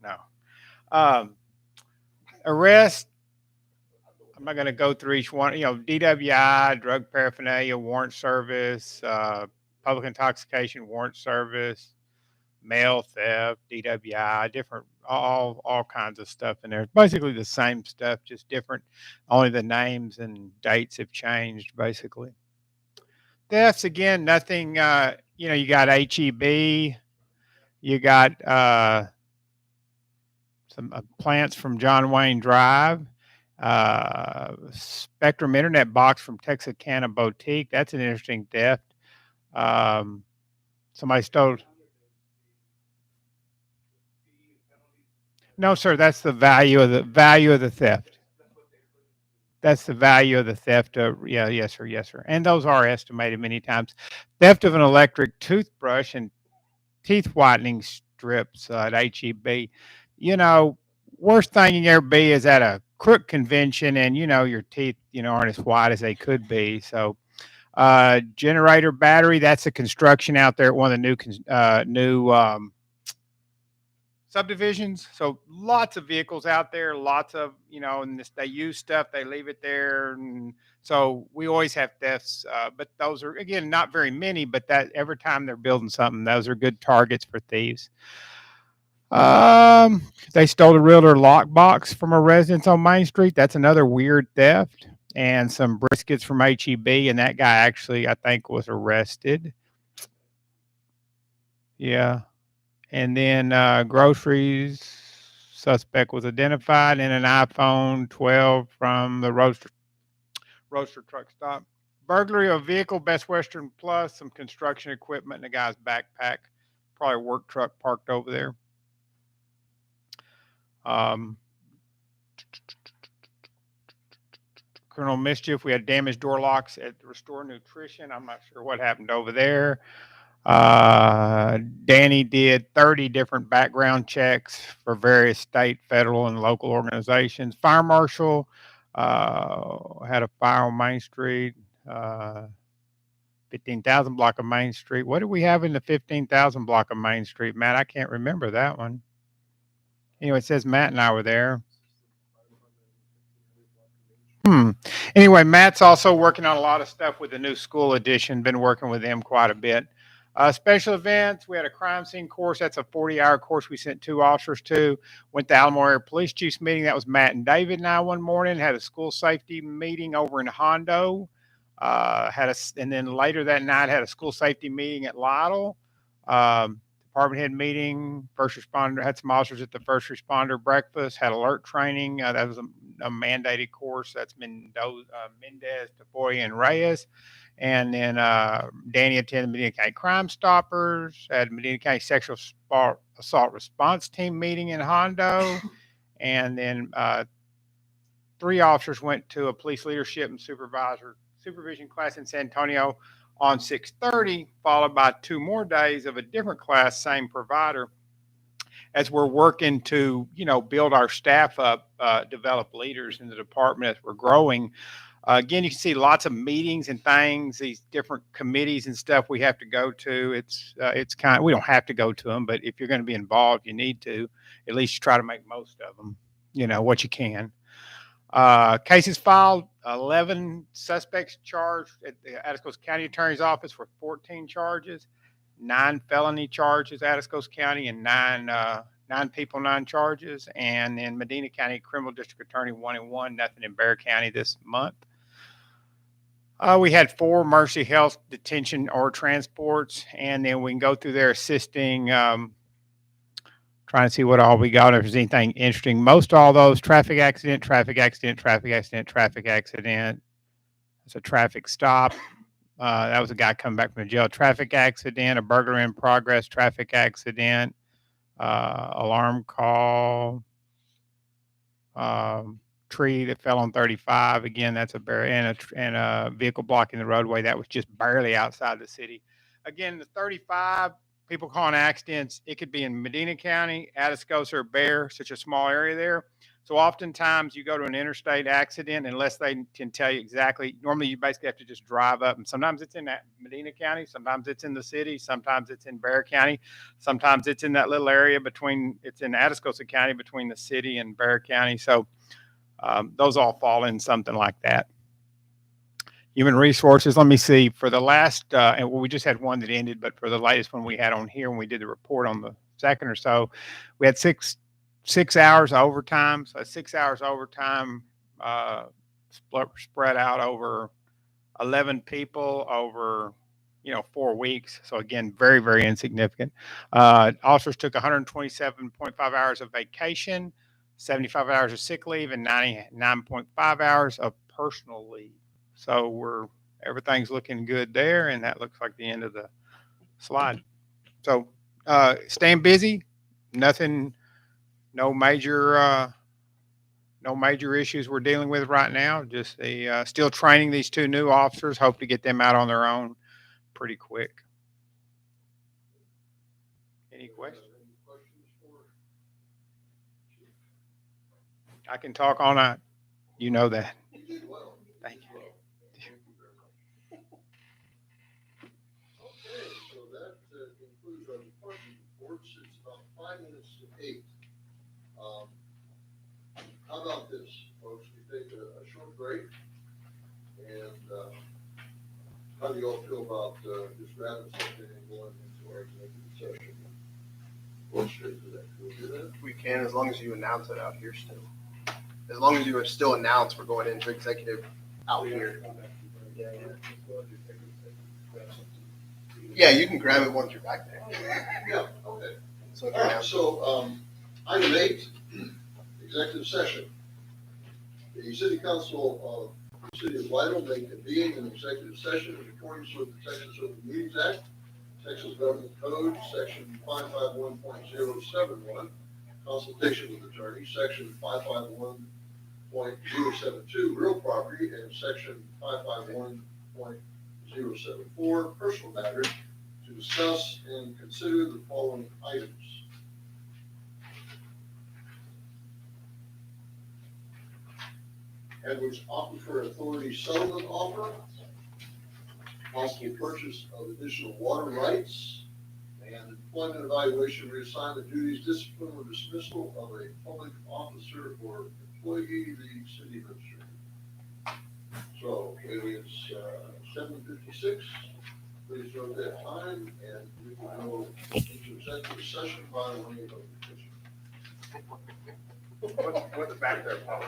[SPEAKER 5] No. Arrest. I'm not going to go through each one. DWI, drug paraphernalia, warrant service, public intoxication, warrant service, mail theft, DWI, different, all kinds of stuff in there. Basically the same stuff, just different. Only the names and dates have changed, basically. Thefts, again, nothing, you got HEB, you got some plants from John Wayne Drive, Spectrum Internet box from Texarkana Boutique. That's an interesting theft. Somebody stole. No, sir. That's the value of the theft. That's the value of the theft. Yes, sir. And those are estimated many times. Theft of an electric toothbrush and teeth whitening strips at HEB. Worst thing you can ever be is at a crook convention, and your teeth aren't as white as they could be. So generator battery, that's a construction out there at one of the new subdivisions. So lots of vehicles out there, lots of and they use stuff, they leave it there, and so we always have thefts, but those are, again, not very many, but that every time they're building something, those are good targets for thieves. They stole a realtor lockbox from a residence on Main Street. That's another weird theft. And some briskets from HEB, and that guy actually, I think, was arrested. Yeah. And then groceries,
[SPEAKER 11] suspect was identified, and an iPhone 12 from the Roadster truck stop. Burglary of vehicle, Best Western Plus, some construction equipment, and a guy's backpack. Probably a work truck parked over there. Criminal mischief. We had damaged door locks at Restore Nutrition. I'm not sure what happened over there. Danny did 30 different background checks for various state, federal, and local organizations. Fire marshal had a fire on Main Street. 15,000 block of Main Street. What do we have in the 15,000 block of Main Street, Matt? I can't remember that one. Anyway, it says Matt and I were there. Anyway, Matt's also working on a lot of stuff with the new school edition. Been working with them quite a bit. Special events. We had a crime scene course. That's a 40-hour course we sent 2 officers to. Went to Alamo Area Police Chiefs meeting. That was Matt and David and I one morning. Had a school safety meeting over in Hondo. And then later that night had a school safety meeting at Lytle. Department head meeting, first responder, had some officers at the first responder breakfast, had alert training. That was a mandated course. That's Mendez, Tafoya, and Reyes. And then Danny attended Medina County Crime Stoppers, had Medina County Sexual Assault Response Team meeting in Hondo. And then 3 officers went to a police leadership and supervision class in San Antonio on 6/30, followed by 2 more days of a different class, same provider, as we're working to, build our staff up, develop leaders in the department as we're growing. Again, you can see lots of meetings and things, these different committees and stuff we have to go to. It's kind of, we don't have to go to them, but if you're going to be involved, you need to at least try to make most of them, what you can. Cases filed, 11 suspects charged at the Atascocita County Attorney's Office for 14 charges, 9 felony charges, Atascocita County, and 9 people, 9 charges. And in Medina County Criminal District Attorney 1 and 1, nothing in Bexar County this month. We had 4 Mercy Health detention or transports, and then we can go through there assisting, trying to see what all we got, if there's anything interesting. Most all those traffic accident, traffic accident, traffic accident, traffic accident. It's a traffic stop. That was a guy coming back from the jail. Traffic accident, a burglary in progress, traffic accident, alarm call, tree that fell on 35. Again, that's and a vehicle blocking the roadway that was just barely outside the city. Again, the 35. People calling accidents, it could be in Medina County, Atascocita, or Bexar, such a small area there. So oftentimes you go to an interstate accident, unless they can tell you exactly. Normally you basically have to just drive up, and sometimes it's in that Medina County, sometimes it's in the city, sometimes it's in Bexar County, sometimes it's in that little area it's in Atascocita County between the city and Bexar County. So those all fall in something like that. Human resources, let me see, for the last, and we just had one that ended, but for the latest one we had on here when we did the report on the second or so, we had six hours overtime. So 6 hours overtime spread out over 11 people over, 4 weeks. So again, very, very insignificant. Officers took 127.5 hours of vacation, 75 hours of sick leave, and 99.5 hours of personal leave. So everything's looking good there, and that looks like the end of the slide. So staying busy, nothing, no major issues we're dealing with right now. Just still training these 2 new officers. Hope to get them out on their own pretty quick. Any questions? I can talk all night. You know that. Thank you.
[SPEAKER 3] Concludes our department reports. It's about 5 minutes to 8. How about this, folks? We take a short break, and how do you all feel about just grabbing something and going into our executive session? Going straight to that. Can we do that?
[SPEAKER 2] We can, as long as you announce it out here still. As long as you are still announced, we're going into executive out here. Yeah, you can grab it once you're back there.
[SPEAKER 3] Yeah, okay.
[SPEAKER 2] So,
[SPEAKER 3] All right, so item 8 Executive session. The city council of the city of Lytle may convene an executive session in accordance with the Texas Open Meetings Act, Texas Government Code, section 551.071, consultation with attorney, section 551.072, real property, and section 551.074, personal matters, to discuss and consider the following items. Edwards Aquifer Authority settlement offer, possible purchase of additional water rights, and employment evaluation, reassignment duties, discipline, or dismissal of a public officer or employee, the city administrator. So it is 7:56. Please note that time, and we will go into executive session by way of the petition.
[SPEAKER 5] What's the back there, Paul?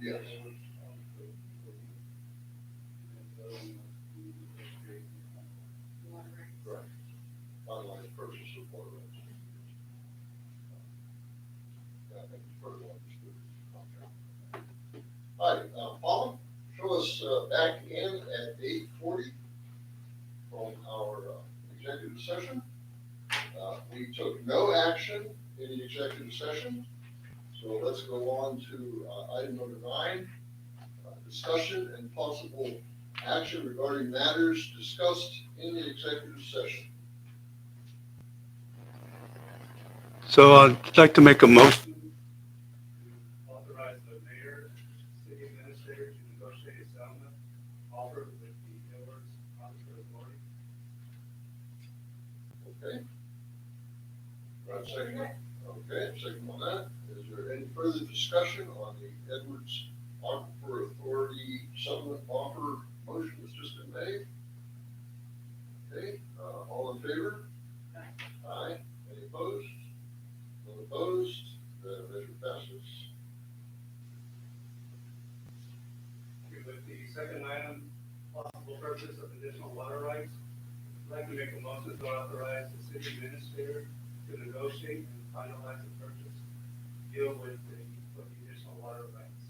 [SPEAKER 3] Yes. Right. Finalized purchase of water rights. Yeah, I think it's further understood. All right, Paula, show us back in at 8:40 from our executive session. We took no action in the executive session, so let's go on to item number 9, discussion and possible action regarding matters discussed in the executive session.
[SPEAKER 4] So I'd like to make a motion to authorize the mayor, city administrator to negotiate a settlement offer with the Edwards Officer Authority.
[SPEAKER 3] Okay. Right, second. Okay, second on that. Is there any further discussion on the Edwards Aquifer Authority settlement offer motion that's just been made? Okay, all in favor? Aye. Any opposed? None opposed? The measure passes.
[SPEAKER 4] With the second item, possible purchase of additional water rights, I'd like to make a motion to authorize the city administrator to negotiate and finalize the purchase deal with the additional water rights.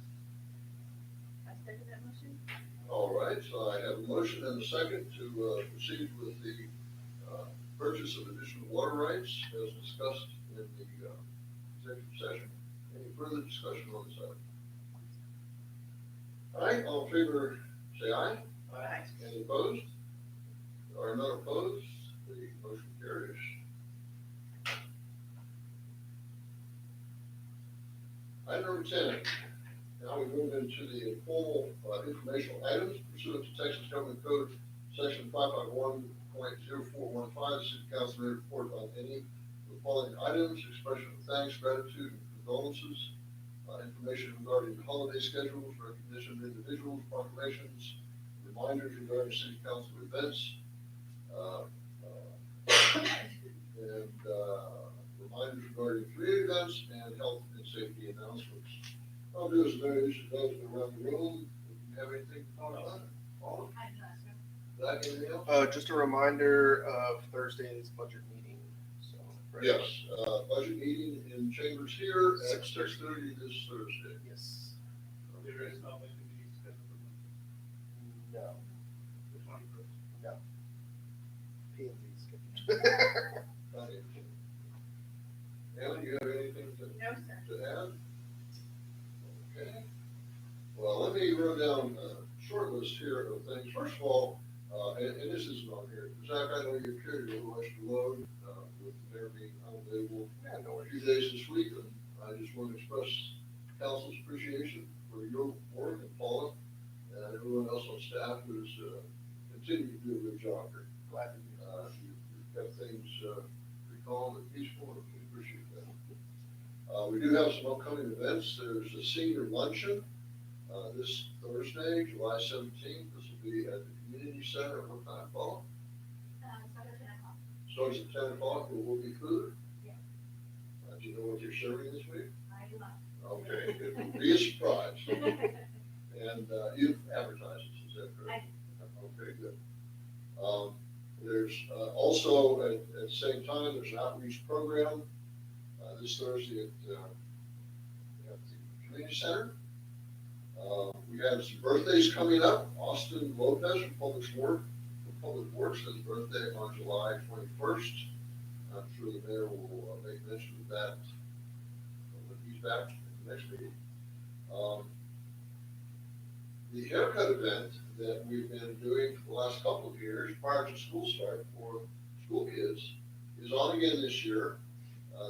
[SPEAKER 3] All right, so I have a motion and a second to proceed with the purchase of additional water rights as discussed in the executive session. Any further discussion on this item? All right, all in favor, say aye.
[SPEAKER 4] Aye.
[SPEAKER 3] Any opposed? There are none opposed. The motion carries. Item number 10. Now we move into the informal informational items pursuant to Texas Government Code Section 551.0415. The City Council may report on any of the following items: expression of thanks, gratitude, and condolences, information regarding holiday schedules, recognition of individuals, proclamations, reminders regarding City Council events, and reminders regarding community events, and health and safety announcements. I'll do as many as those around the room. If you have anything to talk about, Paul? Zach, anything else?
[SPEAKER 2] Just a reminder of Thursday's budget meeting. So,
[SPEAKER 3] Yes, budget meeting in chambers here at 6:30 this Thursday.
[SPEAKER 2] Yes.
[SPEAKER 4] There is no meeting scheduled for
[SPEAKER 2] No.
[SPEAKER 4] the 21st.
[SPEAKER 2] P&Z.
[SPEAKER 3] Alan, you have anything to add? Okay. Well, let me run down a short list here of things. First of all, and this isn't on here, Zach, I know you carried a little extra load with the mayor being unavailable a few days this week, and I just want to express council's appreciation for your work and Paula and everyone else on staff who's continued to do a good job here.
[SPEAKER 2] Glad to
[SPEAKER 3] You've kept things pretty calm and peaceful, and we appreciate that. We do have some upcoming events. There's a senior luncheon this Thursday, July 17th. This will be at the community center at what time, Paula? Starts at 10 o'clock. There will be food. Do you know what you're serving this week? Okay, it will be a surprise. And you've advertised this, is that correct? Okay, good. There's also at the same time, there's an outreach program this Thursday at the community center. We have some birthdays coming up. Austin Lopez from Public Works has a birthday on July 21st. I'm sure the mayor will make mention of that when he's back at the next meeting. The haircut event that we've been doing for the last couple of years prior to school start for school kids is on again this year.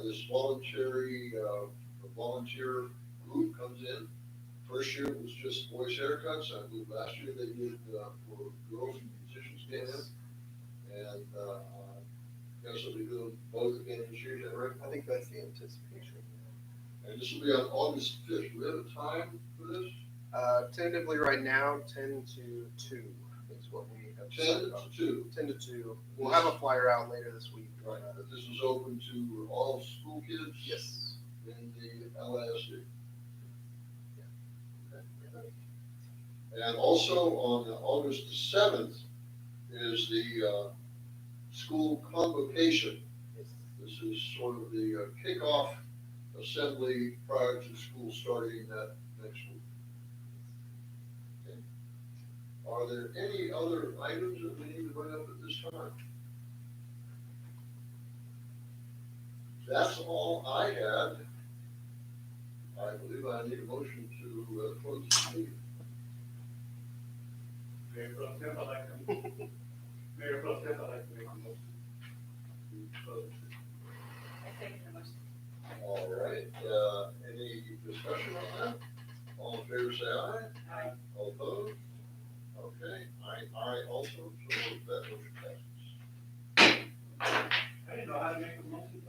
[SPEAKER 3] This volunteer group comes in. First year it was just boys haircuts. I believe last year they did for girls and musicians came in. And guess they'll be doing both again this year, is that right?
[SPEAKER 2] I think that's the anticipation.
[SPEAKER 3] And this will be on August 5th. Do we have a time for this?
[SPEAKER 2] Tentatively right now, 10 to 2 is what we have.
[SPEAKER 3] 10 to 2.
[SPEAKER 2] 10 to 2. We'll have a flyer out later this week.
[SPEAKER 3] Right. This is open to all school kids?
[SPEAKER 2] Yes.
[SPEAKER 3] In the LISD. And also on August the 7th is the school convocation. This is sort of the kickoff assembly prior to school starting that next week. Okay. Are there any other items that we need to bring up at this time? That's all I had. I believe I need a motion to close this meeting.
[SPEAKER 4] Mayor Pro Tem, I'd like to, Mayor Pro Tem, I'd like to make a motion to close.
[SPEAKER 3] All right, any discussion on that? All in favor, say aye.
[SPEAKER 4] Aye.
[SPEAKER 3] All opposed? Okay, I also, so that motion passes.
[SPEAKER 4] I didn't know how to make a motion.